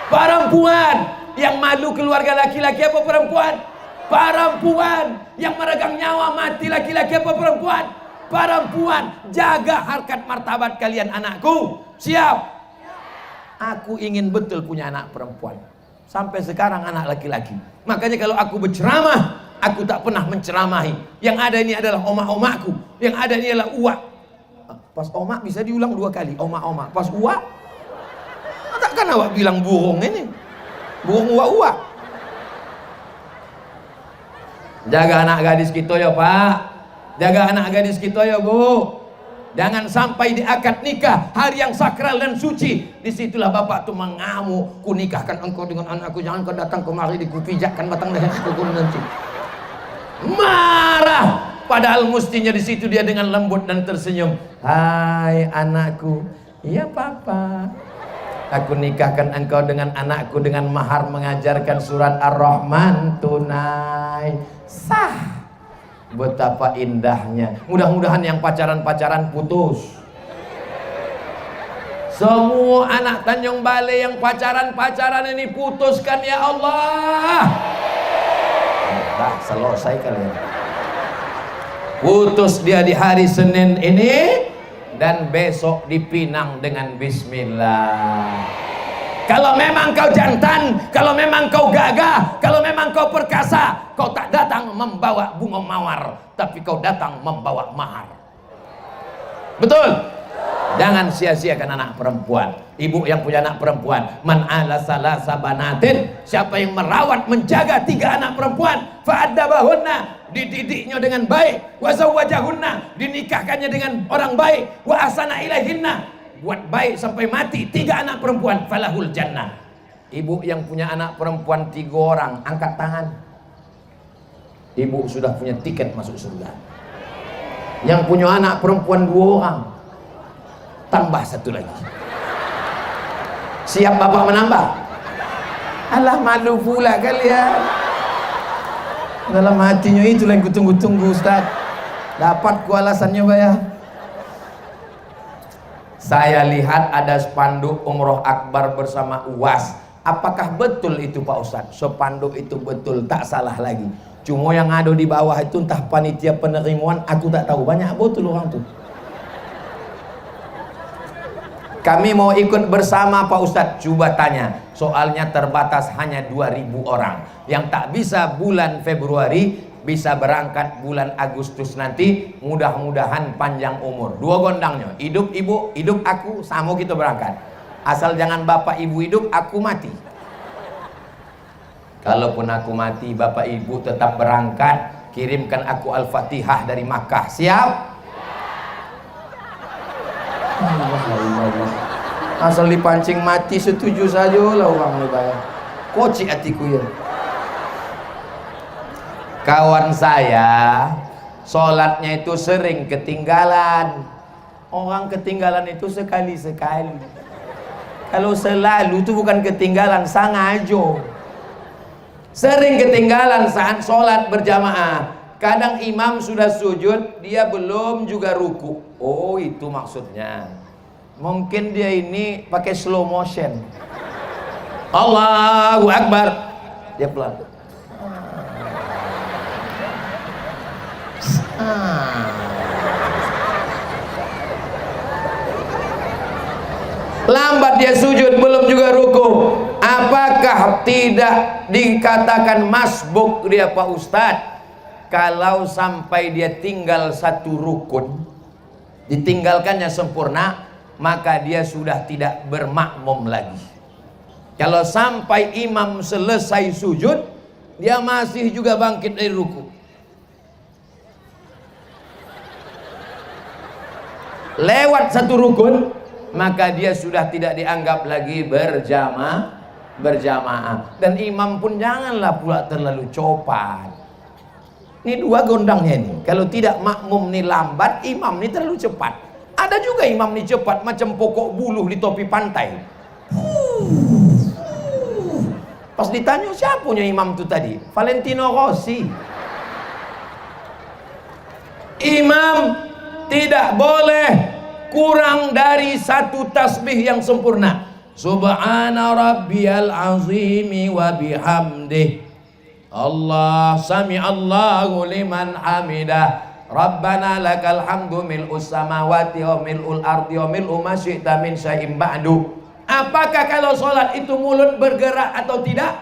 Perempuan. Yang malu keluarga laki-laki apa perempuan? Perempuan. Yang meregang nyawa mati laki-laki apa perempuan? Perempuan. Jaga harkat martabat kalian anakku. Siap? Aku ingin betul punya anak perempuan. Sampai sekarang anak laki-laki. Makanya kalau aku berceramah, aku tak pernah menceramahi. Yang ada ini adalah omak-omakku. Yang ada ini adalah uak. Pas omak bisa diulang 2 kali. Omak-omak. Pas uak, takkan awak bilang burung ini. Burung uak-uak. Jaga anak gadis kita ya pak. Jaga anak gadis kita ya bu. Jangan sampai di akad nikah, hari yang sakral dan suci, disitulah bapak tuh mengamuk, ku nikahkan engkau dengan anakku, jangan kau datang kemari dikupijakkan batang leherku nanti. Marah. Padahal mestinya di situ dia dengan lembut dan tersenyum. Hai anakku, iya papa. Aku nikahkan engkau dengan anakku dengan mahar mengajarkan surat Ar-Rahman tunai. Sah. Betapa indahnya. Mudah-mudahan yang pacaran-pacaran putus. Semua anak Tanjung Balai yang pacaran-pacaran ini putuskan ya Allah. Dah selesai kalian. Putus dia di hari Senin ini, dan besok dipinang dengan bismillah. Kalau memang kau jantan, kalau memang kau gagah, kalau memang kau perkasa, kau tak datang membawa bunga mawar, tapi kau datang membawa mahar. Betul? Jangan sia-siakan anak perempuan. Ibu yang punya anak perempuan, man ala salasa banatin, siapa yang merawat menjaga 3 anak perempuan, fa'addabahunna, dididiknya dengan baik, wa zawwajahunna, dinikahkannya dengan orang baik, wa ahsana ilaihinna, buat baik sampai mati 3 anak perempuan, falahul jannah. Ibu yang punya anak perempuan 3 orang, angkat tangan. Ibu sudah punya tiket masuk surga. Yang punya anak perempuan 2 orang, tambah 1 lagi. Siap bapak menambah? Alah malu pula kalian. Dalam hatinya itulah yang kutunggu-tunggu Ustaz. Dapat ku alasannya bayar. Saya lihat ada spanduk umroh akbar bersama UAS. Apakah betul itu Pak Ustaz? Spanduk itu betul, tak salah lagi. Cuma yang ada di bawah itu entah panitia penerimaan, aku tak tahu. Banyak betul orang tuh. Kami mau ikut bersama Pak Ustadz. Coba tanya, soalnya terbatas hanya 2.000 orang. Yang tak bisa bulan Februari, bisa berangkat bulan Agustus nanti. Mudah-mudahan panjang umur. 2 gondangnya, hidup ibu, hidup aku, sama kita berangkat. Asal jangan bapak ibu hidup, aku mati. Kalaupun aku mati, bapak ibu tetap berangkat. Kirimkan aku Al-Fatihah dari Makkah. Siap? Asal dipancing mati setuju saja lah orang bayar. Kocik hatiku ya. Kawan saya sholatnya itu sering ketinggalan. Orang ketinggalan itu sekali-sekali. Kalau selalu itu bukan ketinggalan, sengaja. Sering ketinggalan saat sholat berjamaah. Kadang imam sudah sujud, dia belum juga ruku. Oh itu maksudnya. Mungkin dia ini pakai slow motion. Allahu Akbar. Dia pelan. Lambat dia sujud, belum juga ruku. Apakah tidak dikatakan masbuk dia Pak Ustadz? Kalau sampai dia tinggal 1 rukun, ditinggalkannya sempurna, maka dia sudah tidak bermakmum lagi. Kalau sampai imam selesai sujud, dia masih juga bangkit dari ruku, lewat satu rukun, maka dia sudah tidak dianggap lagi berjamaah. Dan imam pun janganlah pula terlalu cepat. Ini dua gondangnya ini. Kalau tidak makmum nih lambat, imam nih terlalu cepat. Ada juga imam nih cepat macam pokok buluh di topi pantai. Pas ditanya siapa punya imam itu tadi, Valentino Rossi. Imam tidak boleh kurang dari satu tasbih yang sempurna. Subhana rabbiyal azimi wa bihamdih. Allah sami Allahu liman hamidah. Rabbana lakal hamdu mil'us samawati wa mil'ul ardi wa mil'u ma syi'ta min syai'in ba'du. Apakah kalau sholat itu mulut bergerak atau tidak?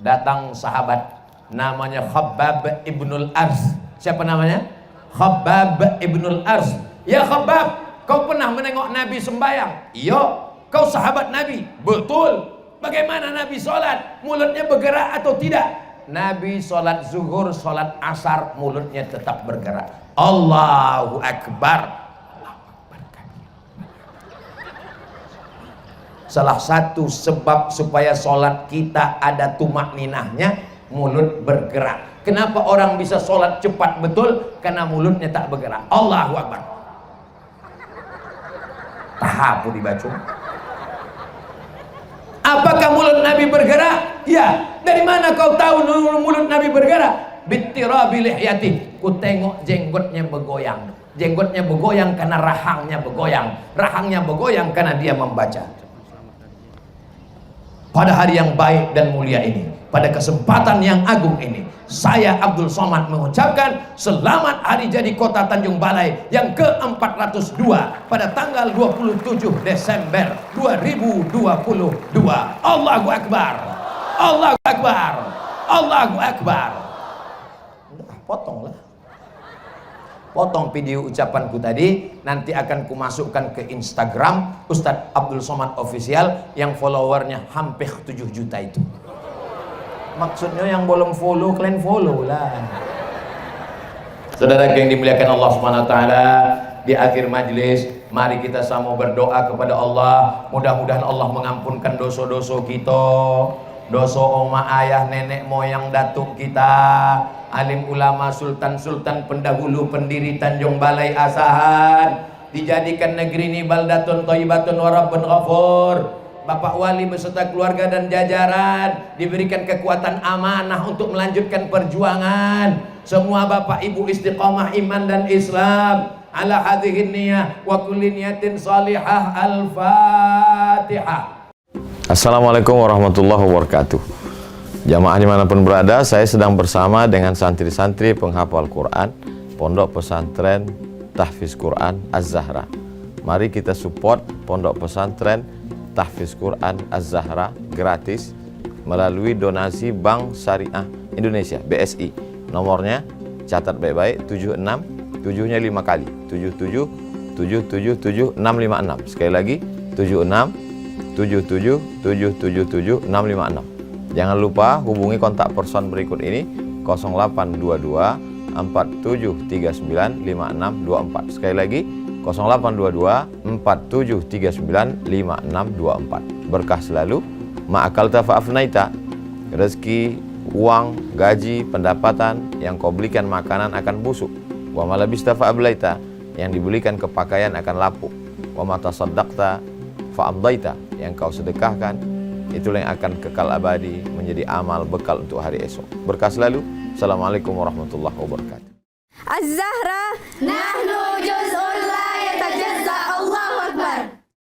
Datang sahabat namanya Khabbab ibnul Ars. Siapa namanya? Khabbab ibnul Ars. Ya Khabbab, kau pernah menengok Nabi sembahyang? Iya. Kau sahabat Nabi? Betul. Bagaimana Nabi sholat? Mulutnya bergerak atau tidak? Nabi sholat zuhur, sholat asar, mulutnya tetap bergerak. Allahu Akbar. Salah satu sebab supaya sholat kita ada tumak ninahnya, mulut bergerak. Kenapa orang bisa sholat cepat betul? Karena mulutnya tak bergerak. Allahu Akbar. Tahapu dibaca. Apakah mulut Nabi bergerak? Ya. Dari mana kau tahu mulut Nabi bergerak? Bittirabi lihyati. Ku tengok jenggotnya bergoyang. Jenggotnya bergoyang karena rahangnya bergoyang. Rahangnya bergoyang karena dia membaca. Pada hari yang baik dan mulia ini, pada kesempatan yang agung ini, saya Abdul Somad mengucapkan selamat hari jadi Kota Tanjung Balai yang ke-402 pada tanggal 27 Desember 2022. Allahu Akbar. Allahu Akbar. Allahu Akbar. Potonglah. Potong video ucapanku tadi, nanti akan kumasukkan ke Instagram Ustadz Abdul Somad Official yang followernya hampir 7 juta itu. Maksudnya yang belum follow, kalian follow lah. Saudara yang dimuliakan Allah Subhanahu wa taala, di akhir majlis mari kita sama berdoa kepada Allah. Mudah-mudahan Allah mengampunkan dosa-dosa kita, dosa oma ayah nenek moyang datuk kita, alim ulama sultan-sultan pendahulu pendiri Tanjung Balai Asahan, dijadikan negeri ini baldatun thayyibatun wa rabbun ghafur. Bapak wali beserta keluarga dan jajaran diberikan kekuatan amanah untuk melanjutkan perjuangan. Semua bapak ibu istiqamah iman dan Islam. Ala hadhihi niyah wa kulli niyatin salihah. Al-Fatihah. Assalamualaikum warahmatullahi wabarakatuh. Jamaah dimanapun berada, saya sedang bersama dengan santri-santri penghafal Quran Pondok Pesantren Tahfiz Quran Az-Zahra. Mari kita support Pondok Pesantren Tahfiz Quran Az-Zahra gratis melalui donasi Bank Syariah Indonesia BSI. Nomornya catat baik-baik, 76 7-nya 5 kali 77 777 656. Sekali lagi 76 77 777 656. Jangan lupa hubungi kontak person berikut ini 0822 4739 5624. Sekali lagi 0822 4739 5624. Berkah selalu, ma'akalta fa'afnaita. Rezeki, uang, gaji, pendapatan yang kau belikan makanan akan busuk. Wa malabista fa'ablaita, yang dibelikan kepakaian akan lapuk. Wa mata saddaqta fa'amdaita, yang kau sedekahkan itulah yang akan kekal abadi menjadi amal bekal untuk hari esok. Berkah selalu. Assalamualaikum warahmatullahi wabarakatuh. Az-Zahra nahnu